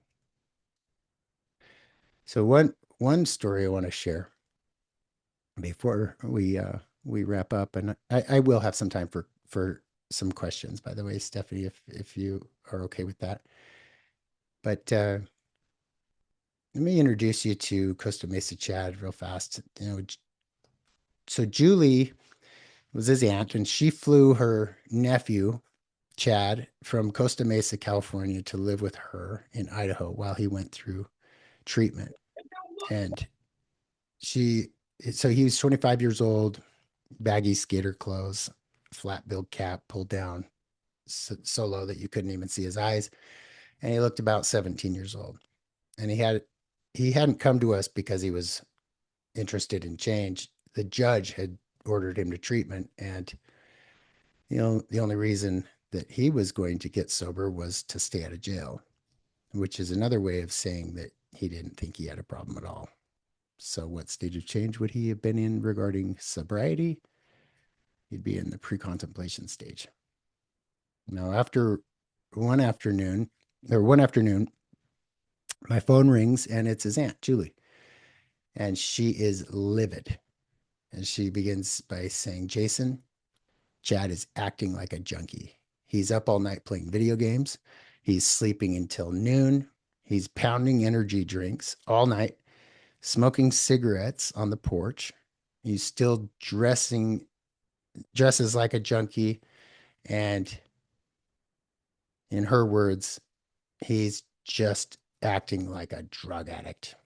So one story I want to share before we wrap up, and I will have some time for some questions, by the way, Stephanie, if you are okay with that. But let me introduce you to Costa Mesa Chad real fast. So Julie was his aunt, and she flew her nephew Chad from Costa Mesa, California, to live with her in Idaho while he went through treatment. And so he was 25 years old, baggy skater clothes, flat billed cap pulled down so low that you couldn't even see his eyes. And he looked about 17 years old. And he hadn't come to us because he was interested in change. The judge had ordered him to treatment, and the only reason that he was going to get sober was to stay out of jail, which is another way of saying that he didn't think he had a problem at all. So what stage of change would he have been in regarding sobriety? He'd be in the pre-contemplation stage. Now, after one afternoon, my phone rings and it's his aunt, Julie. And she is livid. And she begins by saying, Jason, Chad is acting like a junkie. He's up all night playing video games. He's sleeping until noon. He's pounding energy drinks all night, smoking cigarettes on the porch. He's still dresses like a junkie. And in her words, he's just acting like a drug addict.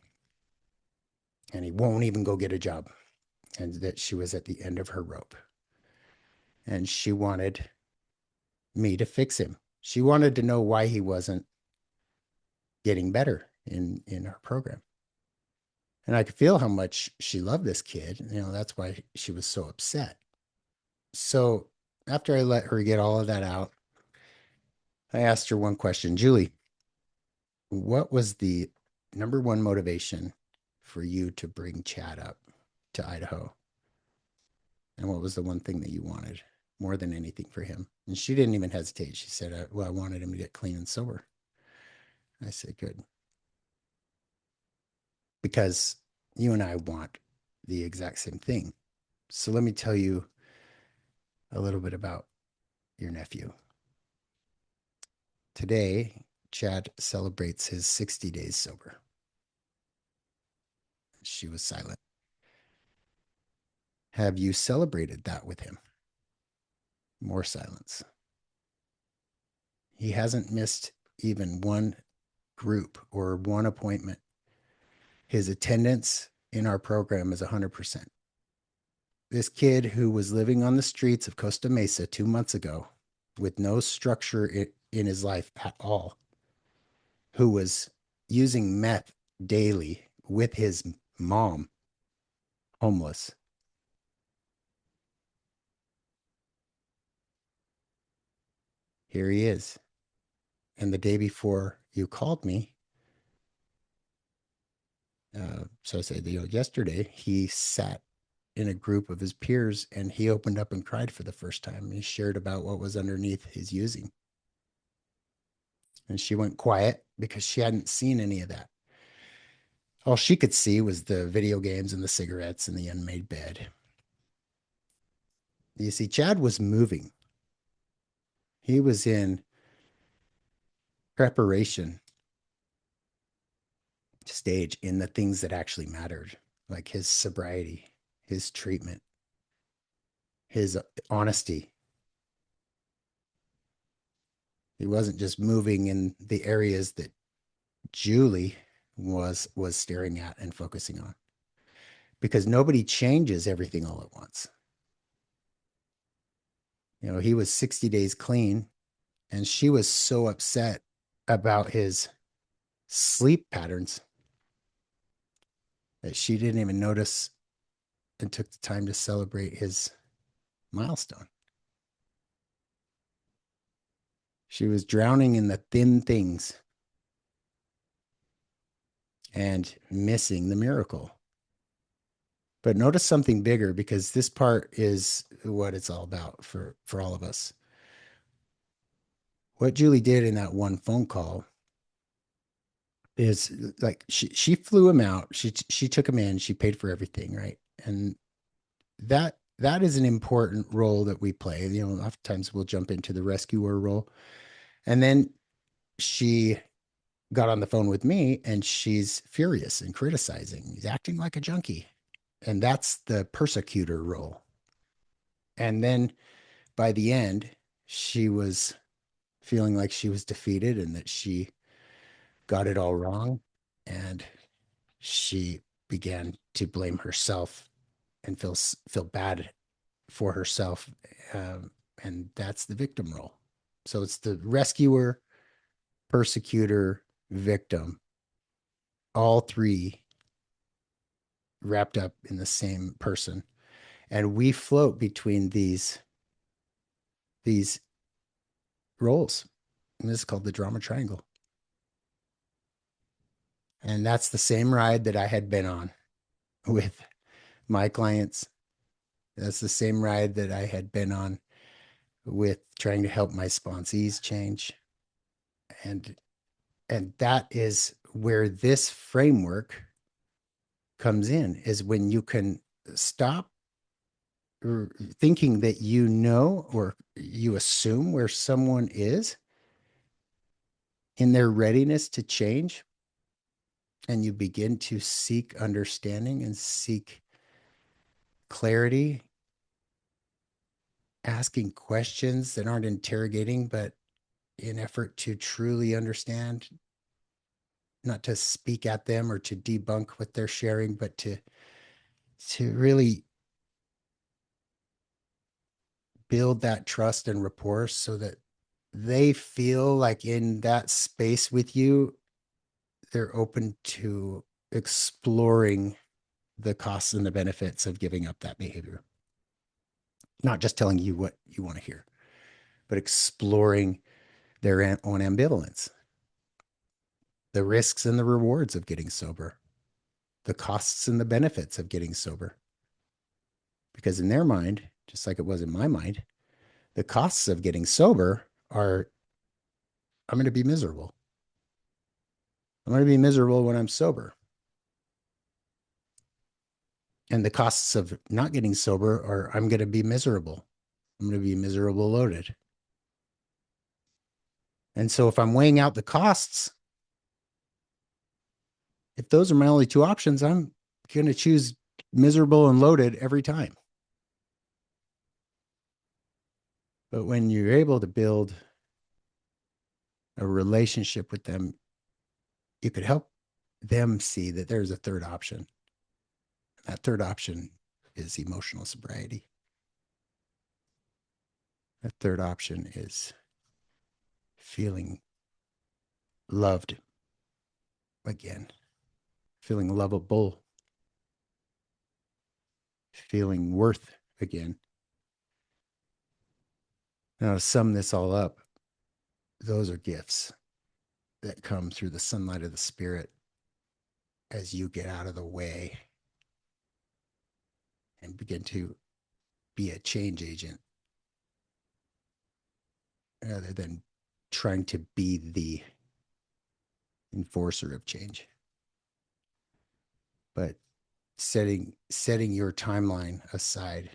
And he won't even go get a job. And that she was at the end of her rope. And she wanted me to fix him. She wanted to know why he wasn't getting better in her program. And I could feel how much she loved this kid. You know, that's why she was so upset. So after I let her get all of that out, I asked her one question. Julie, what was the number one motivation for you to bring Chad up to Idaho? And what was the one thing that you wanted more than anything for him? And she didn't even hesitate. She said, well, I wanted him to get clean and sober. I said, good. Because you and I want the exact same thing. So let me tell you a little bit about your nephew. Today, Chad celebrates his 60 days sober. She was silent. Have you celebrated that with him? More silence. He hasn't missed even one group or one appointment. His attendance in our program is 100%. This kid who was living on the streets of Costa Mesa 2 months ago with no structure in his life at all, who was using meth daily with his mom, homeless. Here he is. And the day before you called me, so I said, yesterday, he sat in a group of his peers and he opened up and cried for the first time. He shared about what was underneath his using. And she went quiet because she hadn't seen any of that. All she could see was the video games and the cigarettes and the unmade bed. You see, Chad was moving. He was in preparation stage in the things that actually mattered, like his sobriety, his treatment, his honesty. He wasn't just moving in the areas that Julie was staring at and focusing on, because nobody changes everything all at once. You know, he was 60 days clean and she was so upset about his sleep patterns that she didn't even notice and took the time to celebrate his milestone. She was drowning in the thin things and missing the miracle. But notice something bigger, because this part is what it's all about for all of us. What Julie did in that one phone call is, like, she flew him out. She took him in. She paid for everything, right? And that is an important role that we play. You know, oftentimes we'll jump into the rescuer role. And then she got on the phone with me and she's furious and criticizing. He's acting like a junkie. And that's the persecutor role. And then by the end, she was feeling like she was defeated and that she got it all wrong. And she began to blame herself and feel bad for herself. And that's the victim role. So it's the rescuer, persecutor, victim, all three wrapped up in the same person. And we float between these roles. And this is called the drama triangle. And that's the same ride that I had been on with my clients. That's the same ride that I had been on with trying to help my sponsees change. And that is where this framework comes in, is when you can stop thinking that you know or you assume where someone is in their readiness to change, and you begin to seek understanding and seek clarity, asking questions that aren't interrogating, but in effort to truly understand, not to speak at them or to debunk what they're sharing, but to really build that trust and rapport so that they feel like in that space with you, they're open to exploring the costs and the benefits of giving up that behavior. Not just telling you what you want to hear, but exploring their own ambivalence, the risks and the rewards of getting sober, the costs and the benefits of getting sober. Because in their mind, just like it was in my mind, the costs of getting sober are I'm going to be miserable. I'm going to be miserable when I'm sober. And the costs of not getting sober are I'm going to be miserable. I'm going to be miserable loaded. And so if I'm weighing out the costs, if those are my only two options, I'm going to choose miserable and loaded every time. But when you're able to build a relationship with them, you could help them see that there's a third option. That third option is emotional sobriety. That third option is feeling loved again, feeling lovable, feeling worth again. Now, to sum this all up, those are gifts that come through the sunlight of the Spirit as you get out of the way and begin to be a change agent rather than trying to be the enforcer of change. But setting your timeline aside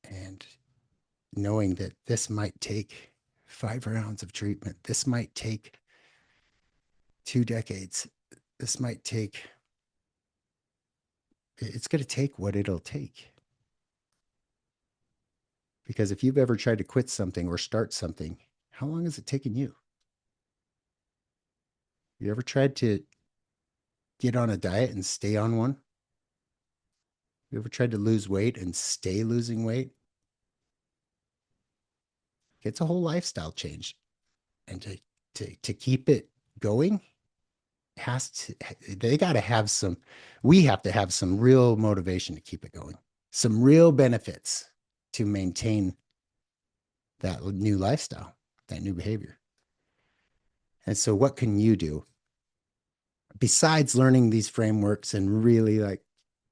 and knowing that this might take 5 rounds of treatment, this might take 2 decades, this might take, it's going to take what it'll take. Because if you've ever tried to quit something or start something, how long has it taken you? You ever tried to get on a diet and stay on one? You ever tried to lose weight and stay losing weight? It's a whole lifestyle change. And to keep it going, they got to have some, we have to have some real motivation to keep it going, some real benefits to maintain that new lifestyle, that new behavior. And so what can you do besides learning these frameworks and really like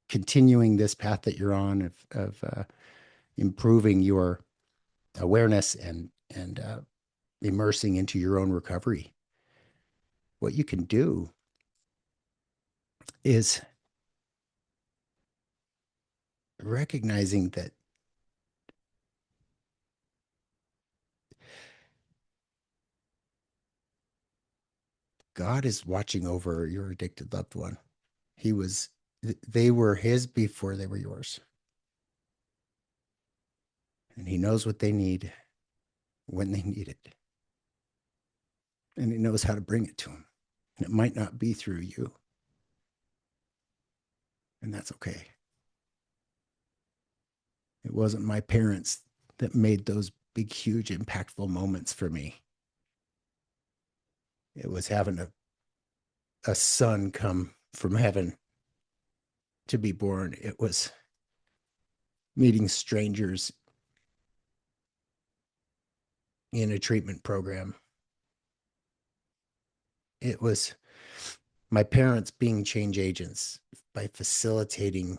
continuing this path that you're on of improving your awareness and immersing into your own recovery? What you can do is recognizing that God is watching over your addicted loved one. They were his before they were yours. And he knows what they need when they need it. And he knows how to bring it to them. And it might not be through you. And that's okay. It wasn't my parents that made those big, huge, impactful moments for me. It was having a son come from heaven to be born. It was meeting strangers in a treatment program. It was my parents being change agents by facilitating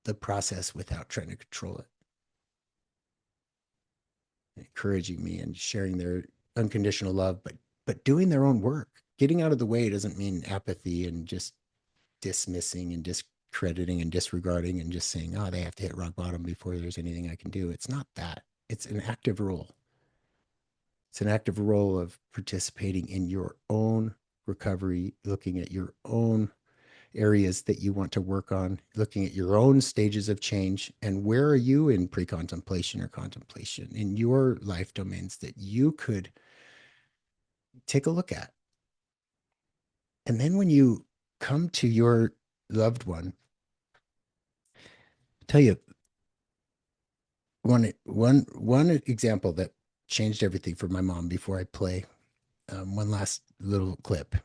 the process without trying to control it, encouraging me and sharing their unconditional love, but doing their own work. Getting out of the way doesn't mean apathy and just dismissing and crediting and disregarding and just saying, oh, they have to hit rock bottom before there's anything I can do. It's not that. It's an active role. It's an active role of participating in your own recovery, looking at your own areas that you want to work on, looking at your own stages of change, and where are you in pre-contemplation or contemplation in your life domains that you could take a look at. And then when you come to your loved one, I'll tell you one example that changed everything for my mom before I play one last little clip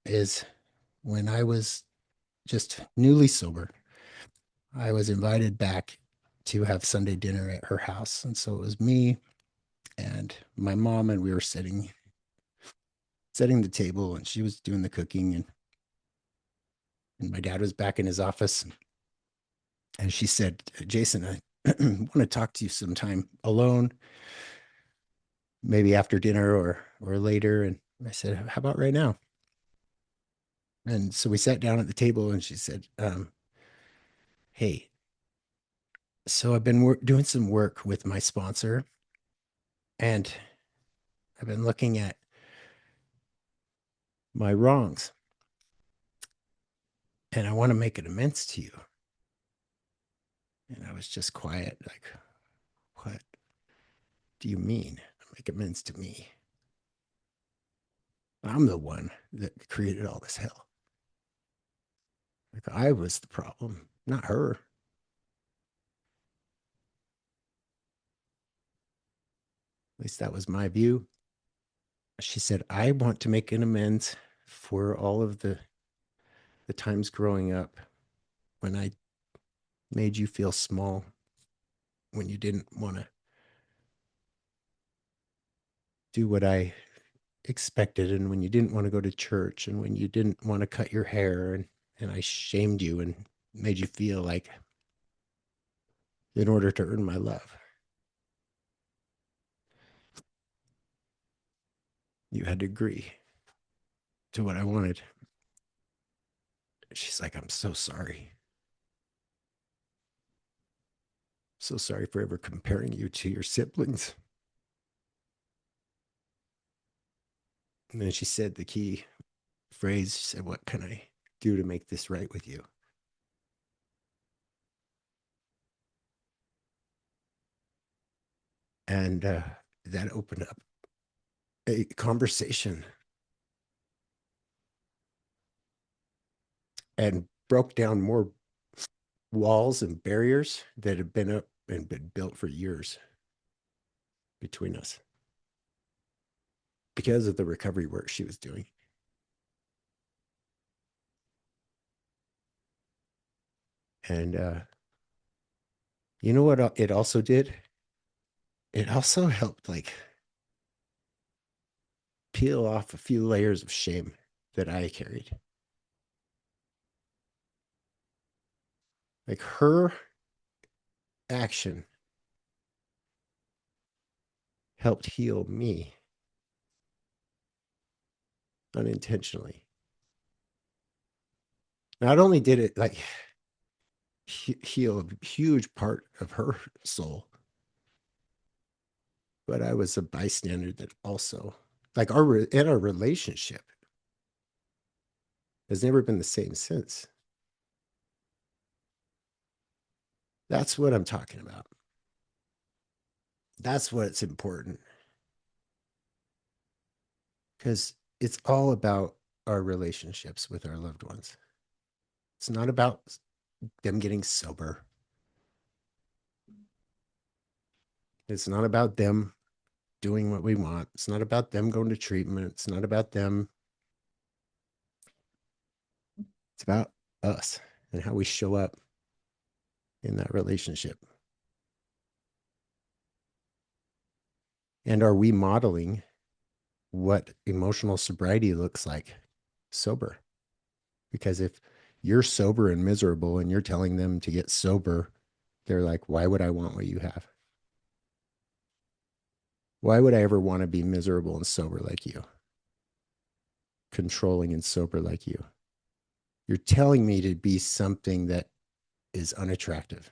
is when I was just newly sober. I was invited back to have Sunday dinner at her house. And so it was me and my mom, and we were setting the table, and she was doing the cooking, and my dad was back in his office. And she said, Jason, I want to talk to you sometime alone, maybe after dinner or later. And I said, how about right now? And so we sat down at the table, and she said, hey, so I've been doing some work with my sponsor, and I've been looking at my wrongs, and I want to make an amends to you. And I was just quiet, like, what do you mean? Make amends to me? I'm the one that created all this hell. Like, I was the problem, not her. At least that was my view. She said, I want to make an amends for all of the times growing up when I made you feel small, when you didn't want to do what I expected, and when you didn't want to go to church, and when you didn't want to cut your hair, and I shamed you and made you feel like in order to earn my love, you had to agree to what I wanted. She's like, I'm so sorry. So sorry for ever comparing you to your siblings. And then she said the key phrase. She said, what can I do to make this right with you? And that opened up a conversation and broke down more walls and barriers that had been up and been built for years between us because of the recovery work she was doing. And you know what it also did? It also helped like peel off a few layers of shame that I carried. Like, her action helped heal me unintentionally. Not only did it like heal a huge part of her soul, but I was a bystander that also, like, our relationship has never been the same since. That's what I'm talking about. That's what's important. Because it's all about our relationships with our loved ones. It's not about them getting sober. It's not about them doing what we want. It's not about them going to treatment. It's not about them. It's about us and how we show up in that relationship. And are we modeling what emotional sobriety looks like sober? Because if you're sober and miserable and you're telling them to get sober, they're like, why would I want what you have? Why would I ever want to be miserable and sober like you? Controlling and sober like you? You're telling me to be something that is unattractive.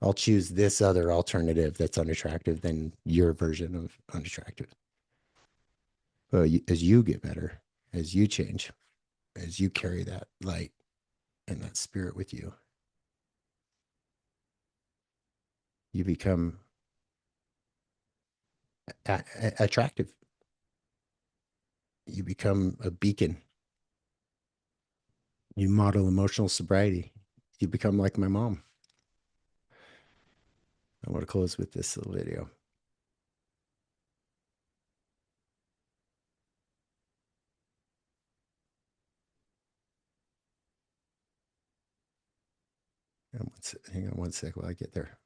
I'll choose this other alternative that's unattractive than your version of unattractive. But as you get better, as you change, as you carry that light and that spirit with you, you become attractive. You become a beacon. You model emotional sobriety. You become like my mom. I want to close with this little video. Hang on one sec while I get there.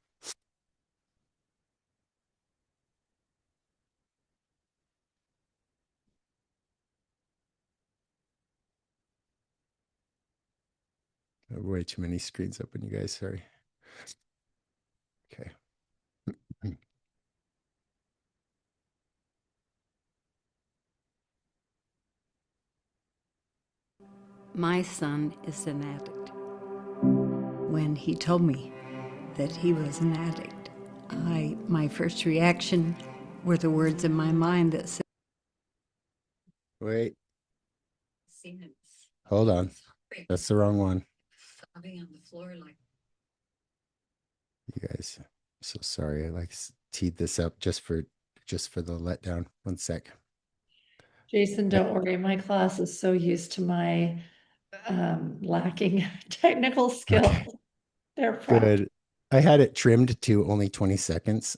I have way too many screens open, you guys. Sorry. Okay. My son is an addict. When he told me that he was an addict, my first reaction were the words in my mind that said, Wait. Hold on. That's the wrong one. sobbing on the floor like. You guys, I'm so sorry. I teed this up just for the letdown. One sec. Jason, don't worry. My class is so used to my lacking technical skills. Okay. They're proud. Good. I had it trimmed to only 20 seconds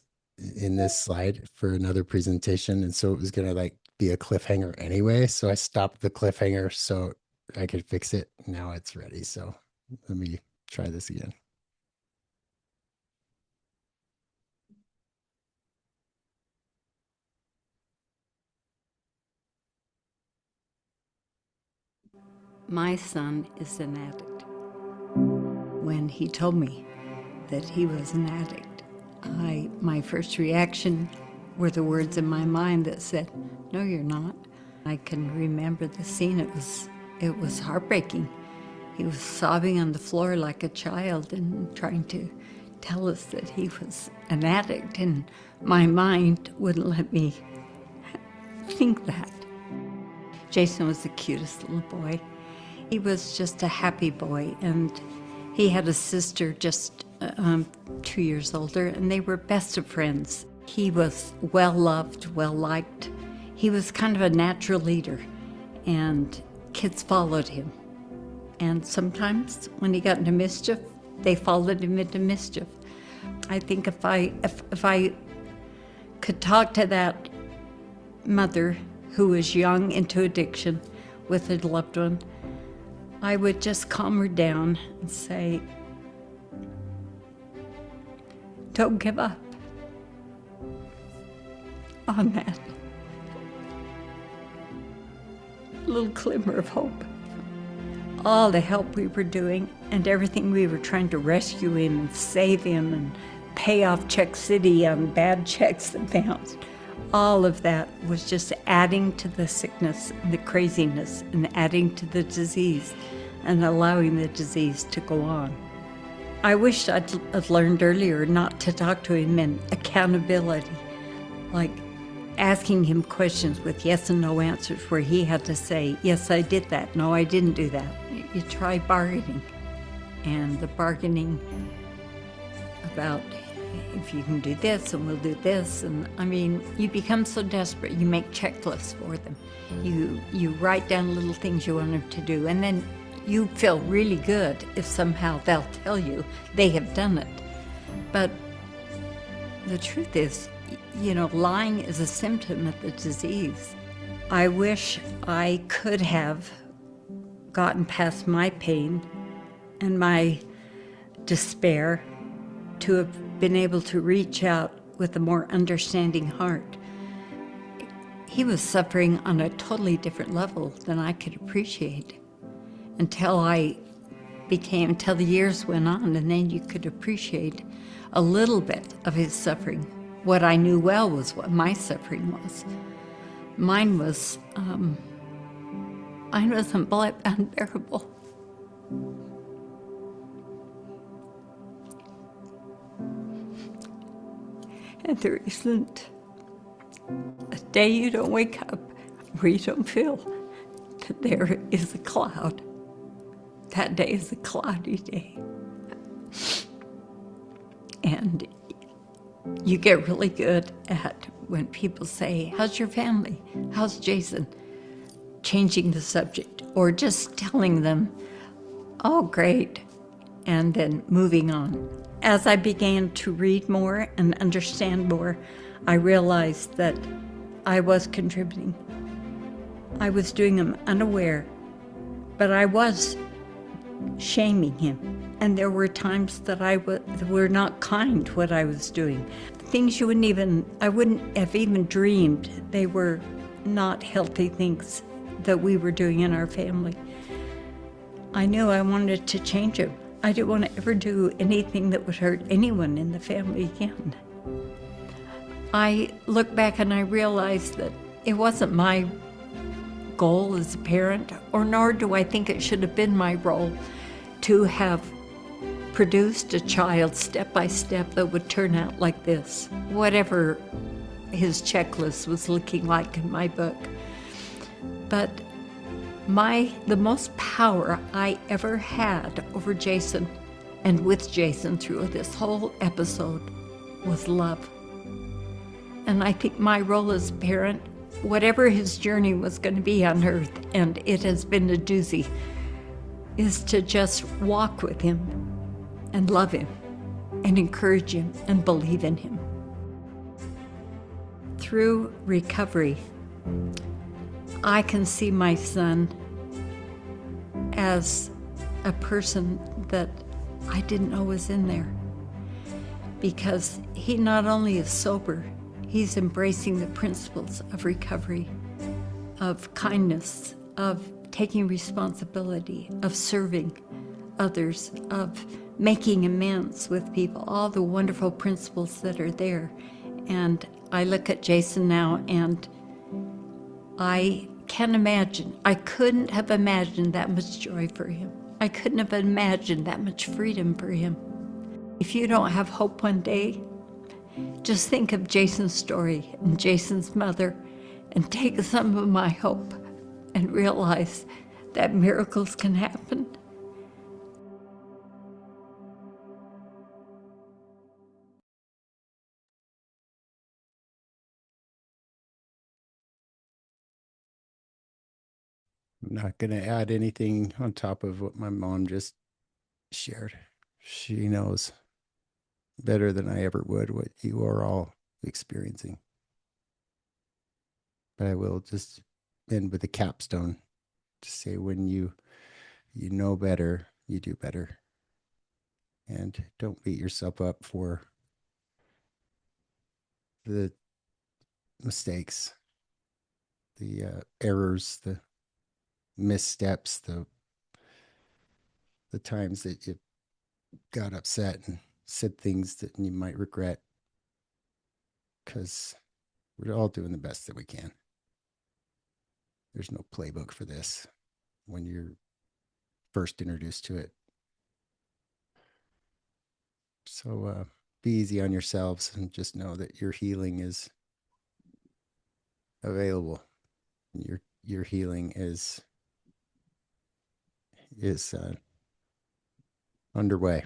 in this slide for another presentation. And so it was going to be a cliffhanger anyway. So I stopped the cliffhanger so I could fix it. Now it's ready. So let me try this again. My son is an addict. When he told me that he was an addict, my first reaction were the words in my mind that said, "No, you're not." I can remember the scene. It was heartbreaking. He was sobbing on the floor like a child and trying to tell us that he was an addict, and my mind wouldn't let me think that. Jason was the cutest little boy. He was just a happy boy, and he had a sister just 2 years older, and they were best of friends. He was well-loved, well-liked. He was kind of a natural leader, and kids followed him. And sometimes when he got into mischief, they followed him into mischief. I think if I could talk to that mother who was young into addiction with a loved one, I would just calm her down and say, don't give up on that little glimmer of hope. All the help we were doing and everything we were trying to rescue him and save him and pay off Check City on bad checks that bounced, all of that was just adding to the sickness and the craziness and adding to the disease and allowing the disease to go on. I wish I'd learned earlier not to talk to him in accountability, like asking him questions with yes and no answers where he had to say, yes, I did that, no, I didn't do that. You try bargaining, and the bargaining about if you can do this and we'll do this, and I mean, you become so desperate, you make checklists for them. You write down little things you want them to do, and then you feel really good if somehow they'll tell you they have done it. But the truth is, you know, lying is a symptom of the disease. I wish I could have gotten past my pain and my despair to have been able to reach out with a more understanding heart. He was suffering on a totally different level than I could appreciate until the years went on, and then you could appreciate a little bit of his suffering. What I knew well was what my suffering was. Mine was Mine was unbearable. And there isn't a day you don't wake up where you don't feel that there is a cloud. That day is a cloudy day. And you get really good at when people say, how's your family? How's Jason? Changing the subject or just telling them, oh, great, and then moving on. As I began to read more and understand more, I realized that I was contributing. I was doing them unaware, but I was shaming him. And there were times that were not kind what I was doing. Things I wouldn't have even dreamed they were not healthy things that we were doing in our family. I knew I wanted to change him. I didn't want to ever do anything that would hurt anyone in the family again. I look back and I realized that it wasn't my goal as a parent, or nor do I think it should have been my role to have produced a child step by step that would turn out like this, whatever his checklist was looking like in my book. But the most power I ever had over Jason and with Jason through this whole episode was love. And I think my role as a parent, whatever his journey was going to be on earth, and it has been a doozy, is to just walk with him and love him and encourage him and believe in him. Through recovery, I can see my son as a person that I didn't know was in there, because he not only is sober, he's embracing the principles of recovery, of kindness, of taking responsibility, of serving others, of making amends with people, all the wonderful principles that are there. And I look at Jason now and I can imagine, I couldn't have imagined that much joy for him. I couldn't have imagined that much freedom for him. If you don't have hope one day, just think of Jason's story and Jason's mother and take some of my hope and realize that miracles can happen. I'm not going to add anything on top of what my mom just shared. She knows better than I ever would what you are all experiencing. But I will just end with a capstone to say, when you know better, you do better. And don't beat yourself up for the mistakes, the errors, the missteps, the times that you got upset and said things that you might regret, because we're all doing the best that we can. There's no playbook for this when you're first introduced to it. So be easy on yourselves and just know that your healing is available. Your healing is underway,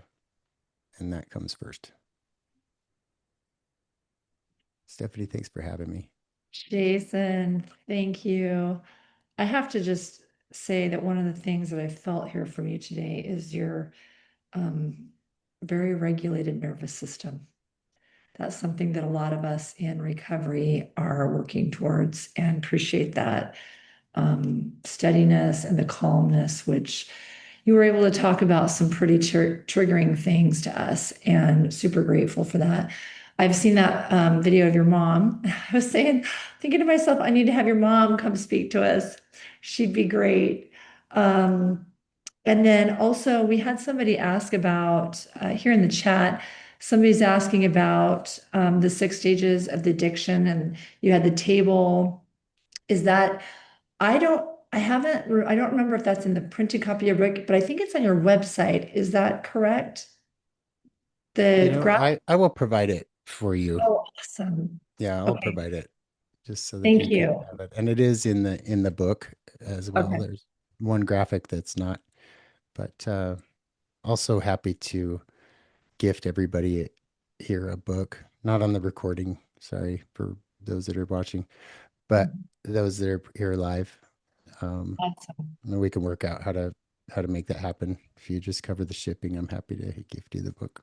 and that comes first. Stephanie, thanks for having me. Jason, thank you. I have to just say that one of the things that I felt here from you today is your very regulated nervous system. That's something that a lot of us in recovery are working towards, and appreciate that steadiness and the calmness, which you were able to talk about some pretty triggering things to us, and super grateful for that. I've seen that video of your mom. I was thinking to myself, I need to have your mom come speak to us. She'd be great. And then also we had somebody ask about, here in the chat, somebody's asking about the 6 stages of the addiction, and you had the table. Is that, I I don't remember if that's in the printed copy of your book, but I think it's on your website. Is that correct? The graph. I will provide it for you. Oh, awesome. Yeah, I'll Okay. provide it just so that Thank you can you. have it. And it is in the book as well. Okay. There's one graphic that's not, but also happy to gift everybody here a book. Not on the recording, sorry for those that are watching, but those that are here live. Awesome. And we can work out how to make that happen. If you just cover the shipping, I'm happy to gift you the book.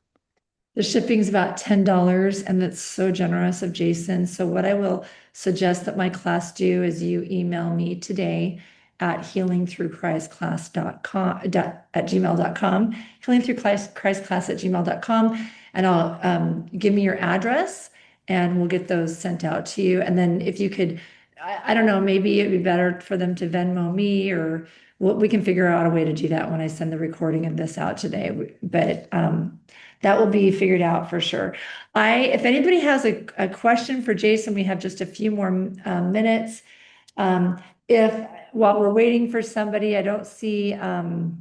The shipping's about $10, and that's so generous of Jason. So what I will suggest that my class do is you email me today at healingthroughchristclass.com at gmail.com, healingthroughchristclass at gmail.com, and I'll give me your address and we'll get those sent out to you. And then if you could, I don't know, maybe it'd be better for them to Venmo me, or we can figure out a way to do that when I send the recording of this out today. But that will be figured out for sure. If anybody has a question for Jason, we have just a few more minutes. If while we're waiting for somebody, I don't see any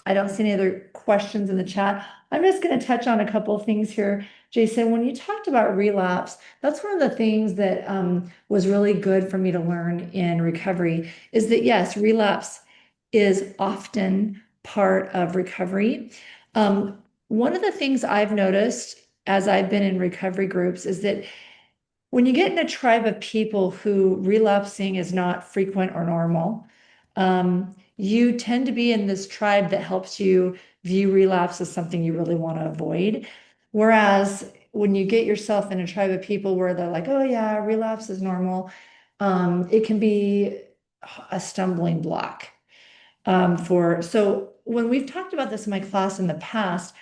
other questions in the chat. I'm just going to touch on a couple of things here. Jason, when you talked about relapse, that's one of the things that was really good for me to learn in recovery, is that yes, relapse is often part of recovery. One of the things I've noticed as I've been in recovery groups is that when you get in a tribe of people who relapsing is not frequent or normal, you tend to be in this tribe that helps you view relapse as something you really want to avoid. Whereas when you get yourself in a tribe of people where they're like, oh yeah, relapse is normal, it can be a stumbling block. So when we've talked about this in my class in the past,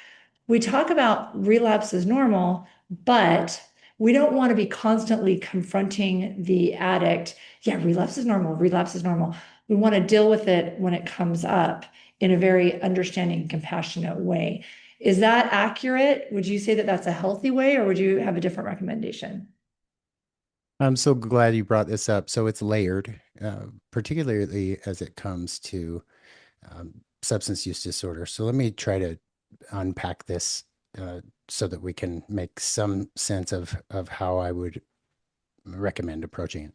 we talk about relapse as normal, but we don't want to be constantly confronting the addict. Yeah, relapse is normal. Relapse is normal. We want to deal with it when it comes up in a very understanding, compassionate way. Is that accurate? Would you say that that's a healthy way, or would you have a different recommendation? I'm so glad you brought this up. So it's layered, particularly as it comes to substance use disorder. So let me try to unpack this so that we can make some sense of how I would recommend approaching it.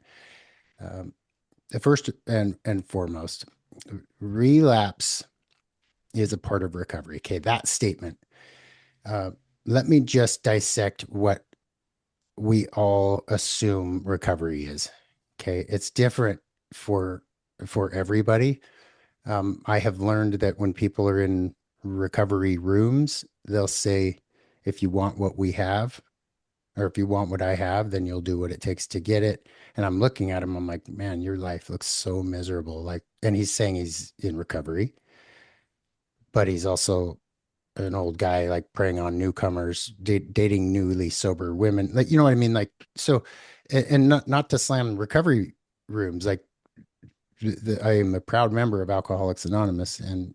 The first and foremost, relapse is a part of recovery. Okay, that statement. Let me just dissect what we all assume recovery is. Okay, it's different for everybody. I have learned that when people are in recovery rooms, they'll say, if you want what we have, or if you want what I have, then you'll do what it takes to get it. And I'm looking at him, I'm like, man, your life looks so miserable. Like, and he's saying he's in recovery, but he's also an old guy, like preying on newcomers, dating newly sober women. Like, you know what I mean? Like, so, and not to slam recovery rooms, like I am a proud member of Alcoholics Anonymous, and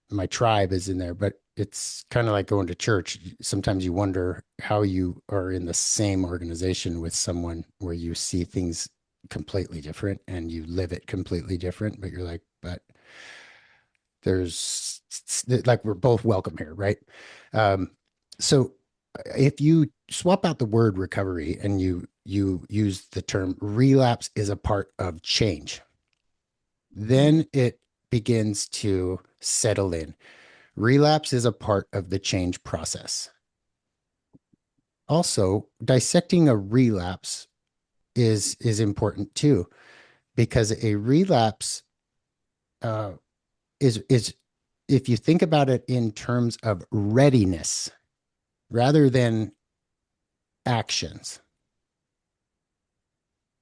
my tribe is in there, but it's kind of like going to church. Sometimes you wonder how you are in the same organization with someone where you see things completely different and you live it completely different, but you're like, but there's like, we're both welcome here, right? So if you swap out the word recovery and you use the term relapse is a part of change, then it begins to settle in. Relapse is a part of the change process. Also, dissecting a relapse is important too, because a relapse is if you think about it in terms of readiness rather than actions,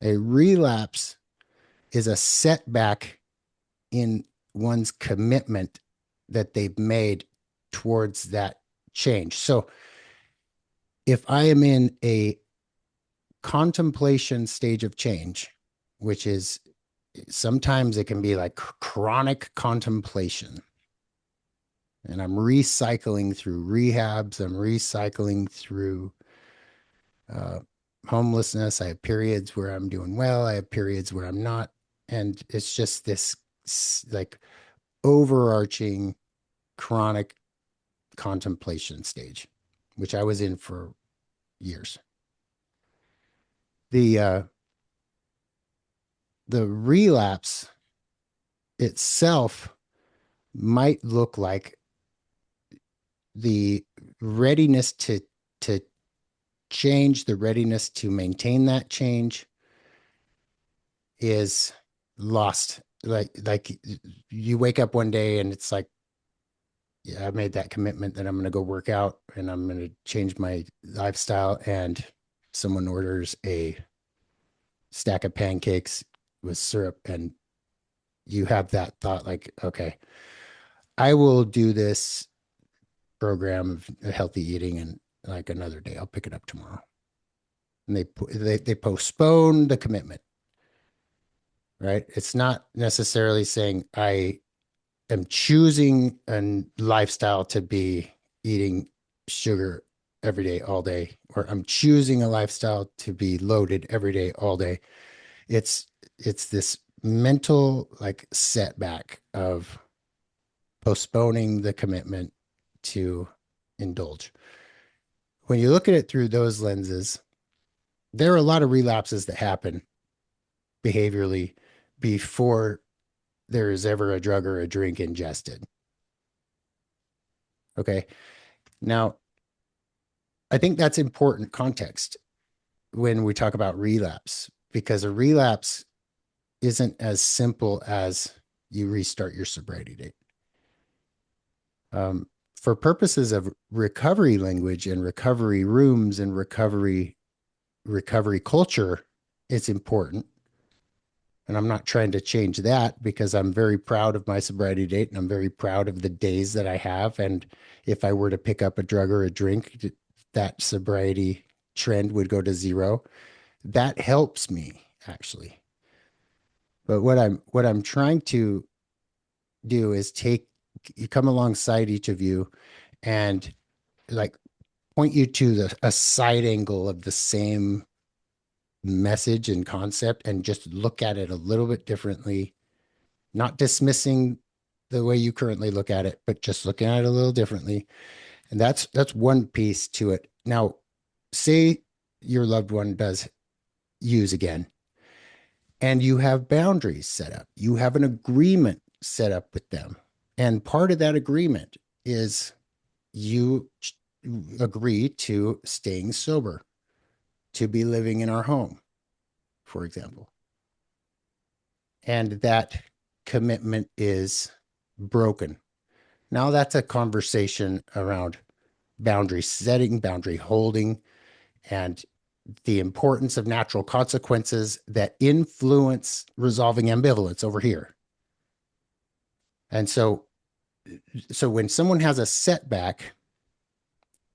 a relapse is a setback in one's commitment that they've made towards that change. So if I am in a contemplation stage of change, which is sometimes it can be like chronic contemplation, and I'm recycling through rehabs, I'm recycling through homelessness. I have periods where I'm doing well, I have periods where I'm not. And it's just this like overarching chronic contemplation stage, which I was in for years. The relapse itself might look like the readiness to change, the readiness to maintain that change is lost. Like you wake up one day and it's like, yeah, I made that commitment that I'm going to go work out and I'm going to change my lifestyle, and someone orders a stack of pancakes with syrup, and you have that thought like, okay, I will do this program of healthy eating and like another day, I'll pick it up tomorrow. And they postpone the commitment, right? It's not necessarily saying I am choosing a lifestyle to be eating sugar every day, all day, or I'm choosing a lifestyle to be loaded every day, all day. It's this mental like setback of postponing the commitment to indulge. When you look at it through those lenses, there are a lot of relapses that happen behaviorally before there is ever a drug or a drink ingested. Okay. Now, I think that's important context when we talk about relapse, because a relapse isn't as simple as you restart your sobriety date. For purposes of recovery language and recovery rooms and recovery culture, it's important. And I'm not trying to change that, because I'm very proud of my sobriety date and I'm very proud of the days that I have. And if I were to pick up a drug or a drink, that sobriety trend would go to zero. That helps me actually. But what I'm trying to do is come alongside each of you and like point you to a side angle of the same message and concept, and just look at it a little bit differently, not dismissing the way you currently look at it, but just looking at it a little differently. And that's one piece to it. Now, say your loved one does use again, and you have boundaries set up, you have an agreement set up with them. And part of that agreement is you agree to staying sober, to be living in our home, for example. And that commitment is broken. Now that's a conversation around boundary setting, boundary holding, and the importance of natural consequences that influence resolving ambivalence over here. And so when someone has a setback,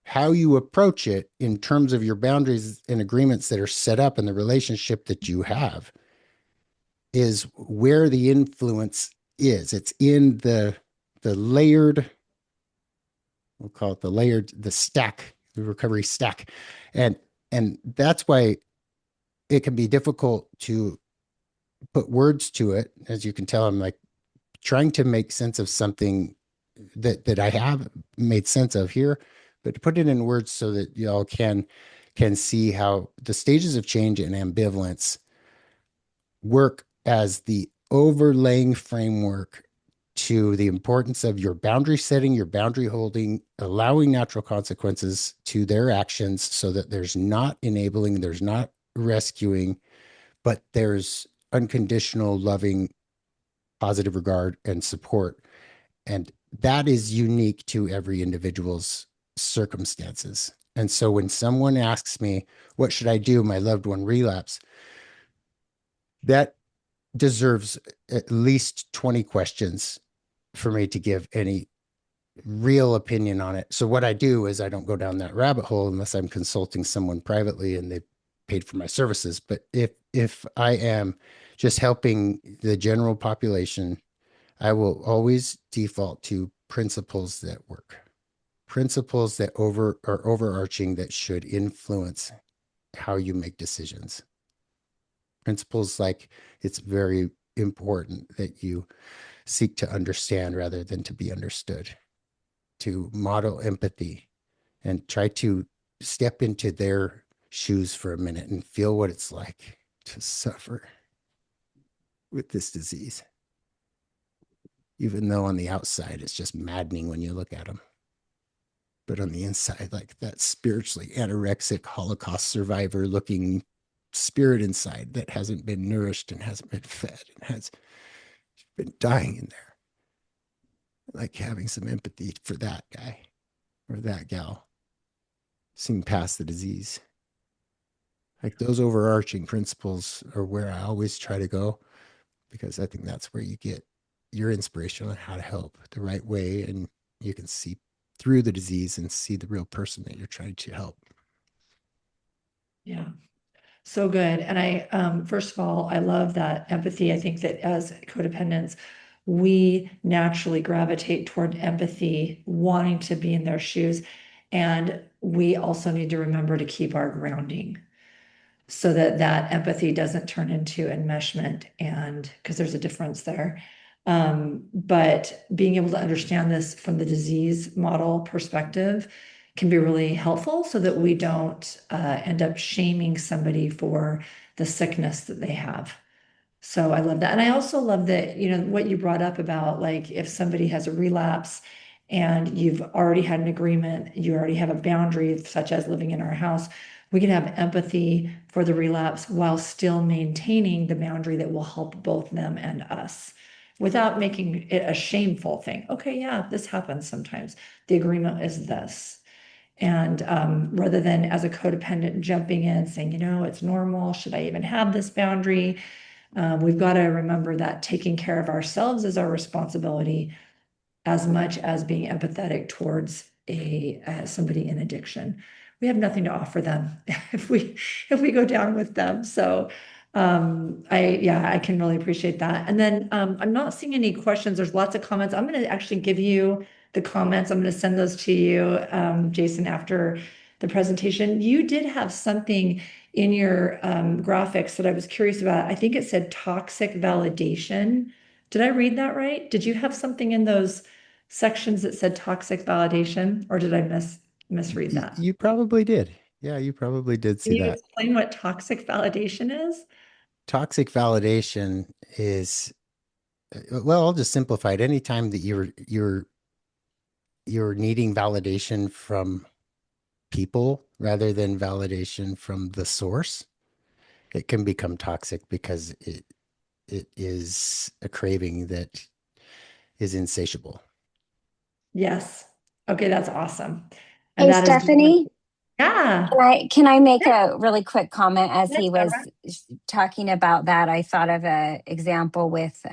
how you approach it in terms of your boundaries and agreements that are set up in the relationship that you have is where the influence is. It's in the layered, we'll call it the stack, the recovery stack. And that's why it can be difficult to put words to it. As you can tell, I'm like trying to make sense of something that I have made sense of here, but to put it in words so that y'all can see how the stages of change and ambivalence work as the overlaying framework to the importance of your boundary setting, your boundary holding, allowing natural consequences to their actions so that there's not enabling, there's not rescuing, but there's unconditional, loving, positive regard and support. And that is unique to every individual's circumstances. And so when someone asks me, what should I do? My loved one relapse, that deserves at least 20 questions for me to give any real opinion on it. So what I do is I don't go down that rabbit hole unless I'm consulting someone privately and they paid for my services. But if I am just helping the general population, I will always default to principles that work, principles that are overarching that should influence how you make decisions. Principles like it's very important that you seek to understand rather than to be understood, to model empathy and try to step into their shoes for a minute and feel what it's like to suffer with this disease. Even though on the outside, it's just maddening when you look at them. But on the inside, like that spiritually anorexic Holocaust survivor looking spirit inside that hasn't been nourished and hasn't been fed and has been dying in there. Like having some empathy for that guy or that gal, seeing past the disease. Like those overarching principles are where I always try to go, because I think that's where you get your inspiration on how to help the right way, and you can see through the disease and see the real person that you're trying to help. Yeah. So good. And I, first of all, I love that empathy. I think that as codependents, we naturally gravitate toward empathy, wanting to be in their shoes. And we also need to remember to keep our grounding so that that empathy doesn't turn into enmeshment, and because there's a difference there. But being able to understand this from the disease model perspective can be really helpful so that we don't end up shaming somebody for the sickness that they have. So I love that. And I also love that, what you brought up about like if somebody has a relapse and you've already had an agreement, you already have a boundary, such as living in our house, we can have empathy for the relapse while still maintaining the boundary that will help both them and us without making it a shameful thing. Okay, yeah, this happens sometimes. The agreement is this. And rather than as a codependent jumping in saying, it's normal, should I even have this boundary? We've got to remember that taking care of ourselves is our responsibility as much as being empathetic towards somebody in addiction. We have nothing to offer them if we go down with them. So I can really appreciate that. And then I'm not seeing any questions. There's lots of comments. I'm going to actually give you the comments. I'm going to send those to you, Jason, after the presentation. You did have something in your graphics that I was curious about. I think it said toxic validation. Did I read that right? Did you have something in those sections that said toxic validation, or did I misread that? You probably did. Yeah, you probably did see Can you that. explain what toxic validation is? Toxic validation is, well, I'll just simplify it. Anytime that you're needing validation from people rather than validation from the source, it can become toxic because it is a craving that is insatiable. Yes. Okay, that's awesome. And Hey, that is Stephanie. Yeah. Can I make a really quick comment as Yes, he was Deborah. talking about that? I thought of an example with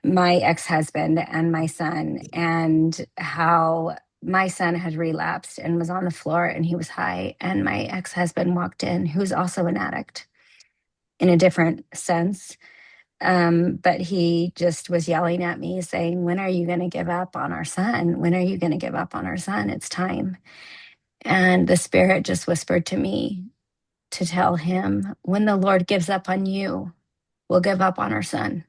my ex-husband and my son, and how my son had relapsed and was on the floor and he was high, and my ex-husband walked in, who's also an addict in a different sense. But he just was yelling at me saying, when are you going to give up on our son? When are you going to give up on our son? It's time. And the Spirit just whispered to me to tell him, when the Lord gives up on you, we'll give up on our son.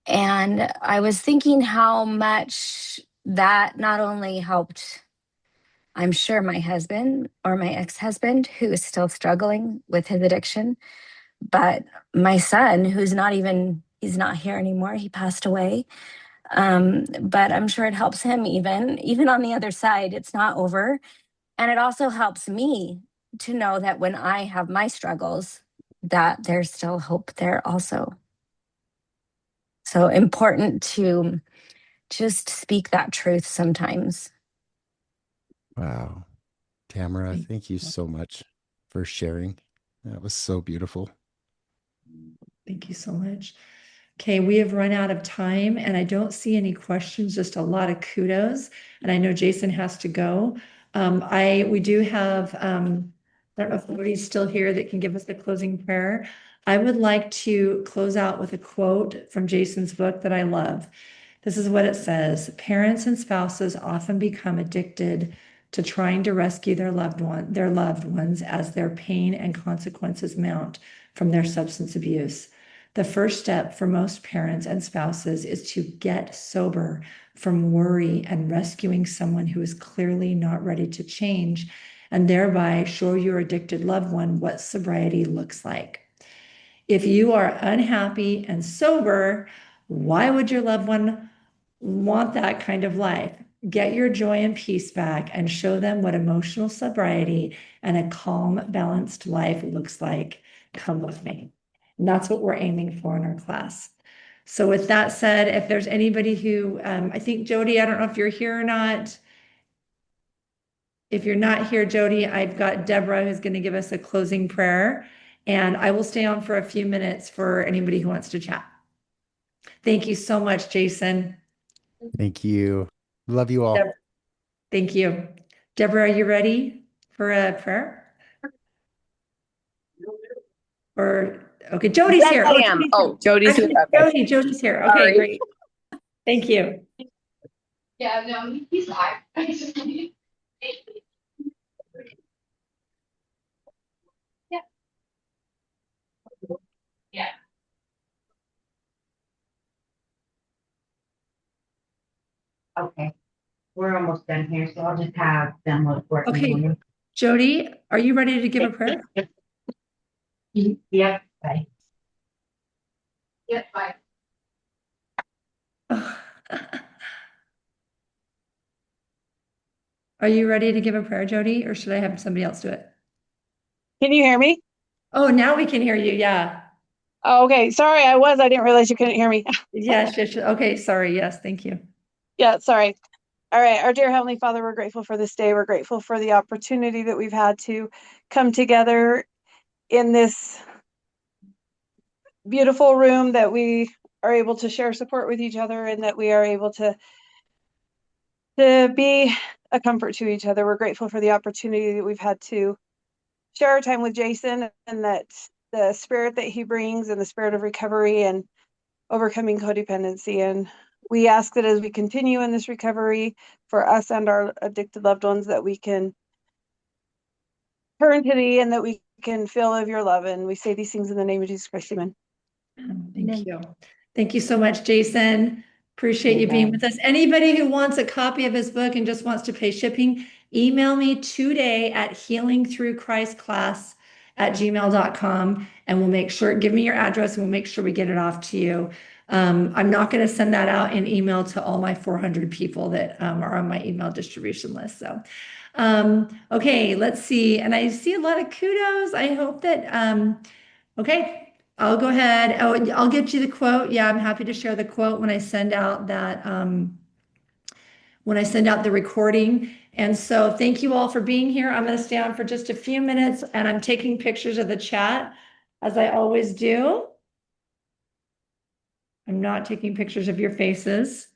And I was thinking how much that not only helped, I'm sure, my husband or my ex-husband, who is still struggling with his addiction, but my son, he's not here anymore. He passed away. But I'm sure it helps him even on the other side. It's not over. And it also helps me to know that when I have my struggles, that there's still hope there also. So important to just speak that truth sometimes. Wow. Tamara, thank you so much for sharing. That was so beautiful. Thank you so much. Okay, we have run out of time and I don't see any questions, just a lot of kudos. And I know Jason has to go. We do have, I don't know if anybody's still here that can give us the closing prayer. I would like to close out with a quote from Jason's book that I love. This is what it says: parents and spouses often become addicted to trying to rescue their loved ones as their pain and consequences mount from their substance abuse. The first step for most parents and spouses is to get sober from worry and rescuing someone who is clearly not ready to change, and thereby show your addicted loved one what sobriety looks like. If you are unhappy and sober, why would your loved one want that kind of life? Get your joy and peace back and show them what emotional sobriety and a calm, balanced life looks like. Come with me. And that's what we're aiming for in our class. So with that said, if there's anybody who, I think Jody, I don't know if you're here or not. If you're not here, Jody, I've got Deborah who's going to give us a closing prayer, and I will stay on for a few minutes for anybody who wants to chat. Thank you so much, Jason. Thank you. Love you all. Thank you. Deborah, are you ready for a prayer? Or, okay, Jody's Yes, here. I am. Jody's here. Okay. Jody's here. Okay, Sorry. great. Thank you. Yeah, no, he's live. Yeah. Yeah. Okay, we're almost done here, so I'll just have them look for it. Okay, Jody, are you ready to give a prayer? Yep, bye. Yep, bye. Are you ready to give a prayer, Jody, or should I have somebody else do it? Can you hear me? Oh, now we can hear you. Yeah. Oh, okay. Sorry, I didn't realize you couldn't hear me. Yes. Okay. Sorry. Yes. Thank you. Yeah, sorry. All right. Our dear Heavenly Father, we're grateful for this day. We're grateful for the opportunity that we've had to come together in this beautiful room, that we are able to share support with each other, and that we are able to be a comfort to each other. We're grateful for the opportunity that we've had to share our time with Jason, and that the spirit that he brings, and the spirit of recovery and overcoming codependency. And we ask that as we continue in this recovery for us and our addicted loved ones, that we can turn to thee and that we can feel of your love. And we say these things in the name of Jesus Christ. Amen. Thank you. Thank you so much, Jason. Appreciate you being with us. Anybody who wants a copy of his book and just wants to pay shipping, email me today at healingthroughchristclass@gmail.com, and we'll make sure, give me your address and we'll make sure we get it off to you. I'm not going to send that out in email to all my 400 people that are on my email distribution list. So, okay, let's see. And I see a lot of kudos. I hope that, okay. I'll go ahead. Oh, I'll get you the quote. Yeah, I'm happy to share the quote when I send out that, when I send out the recording. And so thank you all for being here. I'm going to stay on for just a few minutes, and I'm taking pictures of the chat as I always do. I'm not taking pictures of your faces.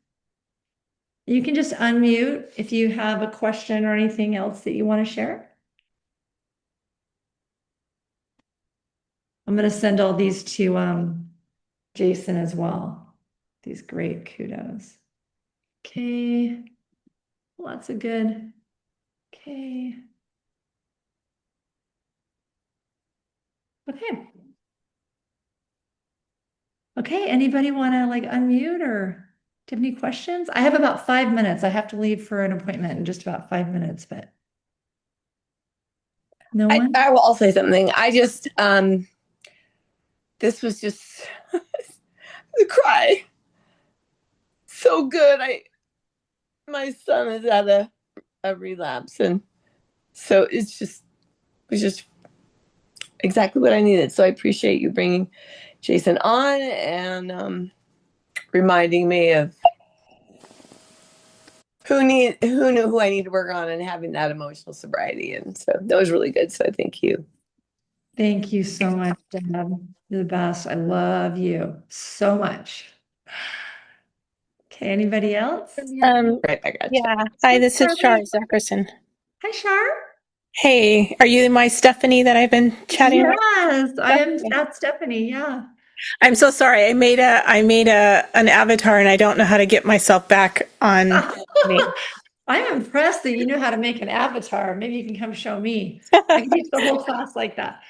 You can just unmute if you have a question or anything else that you want to share. I'm going to send all these to Jason as well. These great kudos. Okay. Lots of good. Okay. Okay. Okay. Anybody want to like unmute or do you have any questions? I have about 5 minutes. I have to leave for an appointment in just about 5 minutes, but no one? I will say something. I just, this was just the cry. So good. My son is at a relapse, and so it was just exactly what I needed. So I appreciate you bringing Jason on and reminding me of who knew who I need to work on, and having that emotional sobriety. And so that was really good. So thank you. Thank you so much, Deb. You're the best. I love you so much. Okay, anybody else? Right back at you. Yeah. Hi, this is Shar Zackerson. Hi, Shar. Hey, are you my Stephanie that I've been chatting with? Yes, I am that Stephanie. Yeah. I'm so sorry. I made an avatar and I don't know how to get myself back on me. I'm impressed that you know how to make an avatar. Maybe you can come show me. I can teach the whole class like that.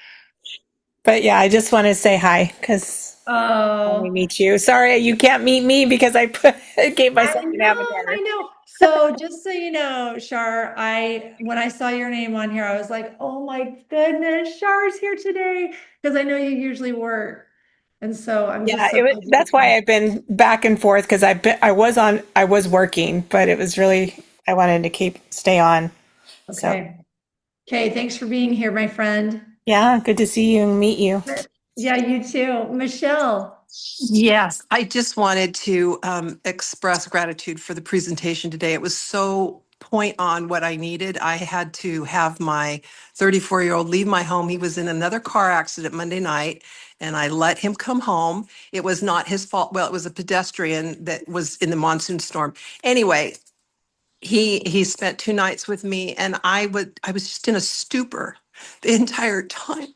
But yeah, I just want to say hi because we meet you. Sorry, you can't meet me because I gave myself an avatar. I know. So just so you know, Shar, when I saw your name on here, I was like, oh my goodness, Shar's here today because I know you usually work. And so I'm Yeah, just so that's why I've been back and forth because I was working, but it was really I wanted to stay on. So okay. Okay, thanks for being here, my friend. yeah, good to see you and meet you. Yeah, you too. Michelle. Yes, I just wanted to express gratitude for the presentation today. It was so point on what I needed. I had to have my 34-year-old leave my home. He was in another car accident Monday night, and I let him come home. It was not his fault. Well, it was a pedestrian that was in the monsoon storm. Anyway, he spent 2 nights with me, and I was just in a stupor the entire time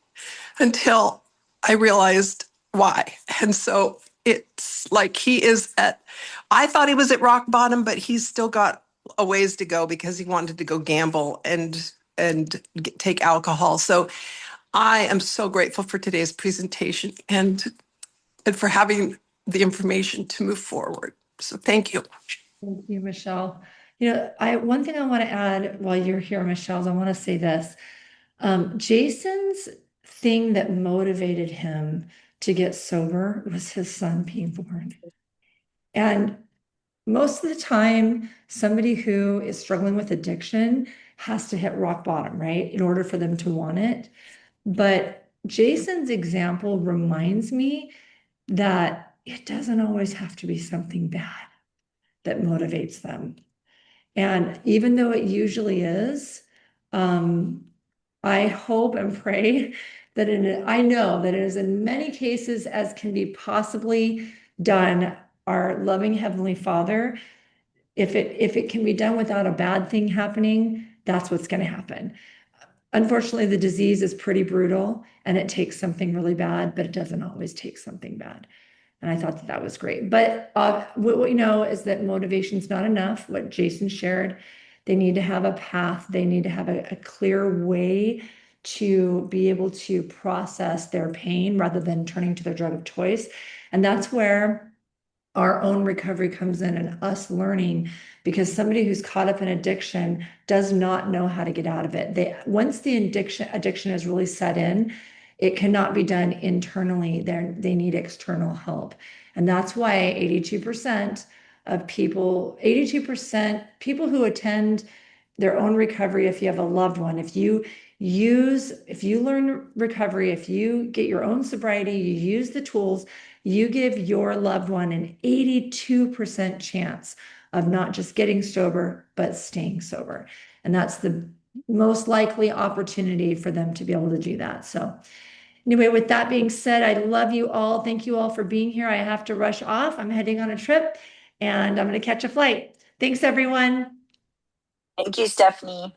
until I realized why. And so it's like I thought he was at rock bottom, but he's still got a ways to go because he wanted to go gamble and take alcohol. So I am so grateful for today's presentation and for having the information to move forward. So thank you. Thank you, Michelle. One thing I want to add while you're here, Michelle, is I want to say this. Jason's thing that motivated him to get sober was his son being born. And most of the time, somebody who is struggling with addiction has to hit rock bottom, right? In order for them to want it. But Jason's example reminds me that it doesn't always have to be something bad that motivates them. And even though it usually is, I hope and pray that I know that it is in many cases as can be possibly done, our loving Heavenly Father, if it can be done without a bad thing happening, that's what's going to happen. Unfortunately, the disease is pretty brutal and it takes something really bad, but it doesn't always take something bad. And I thought that was great. But what we know is that motivation is not enough. What Jason shared, they need to have a path. They need to have a clear way to be able to process their pain rather than turning to their drug of choice. And that's where our own recovery comes in and us learning, because somebody who's caught up in addiction does not know how to get out of it. Once the addiction is really set in, it cannot be done internally. They need external help. And that's why 82% people who attend their own recovery, if you have a loved one, if you learn recovery, if you get your own sobriety, you use the tools, you give your loved one an 82% chance of not just getting sober, but staying sober. And that's the most likely opportunity for them to be able to do that. So anyway, with that being said, I love you all. Thank you all for being here. I have to rush off. I'm heading on a trip and I'm going to catch a flight. Thanks, everyone. Thank you, Stephanie.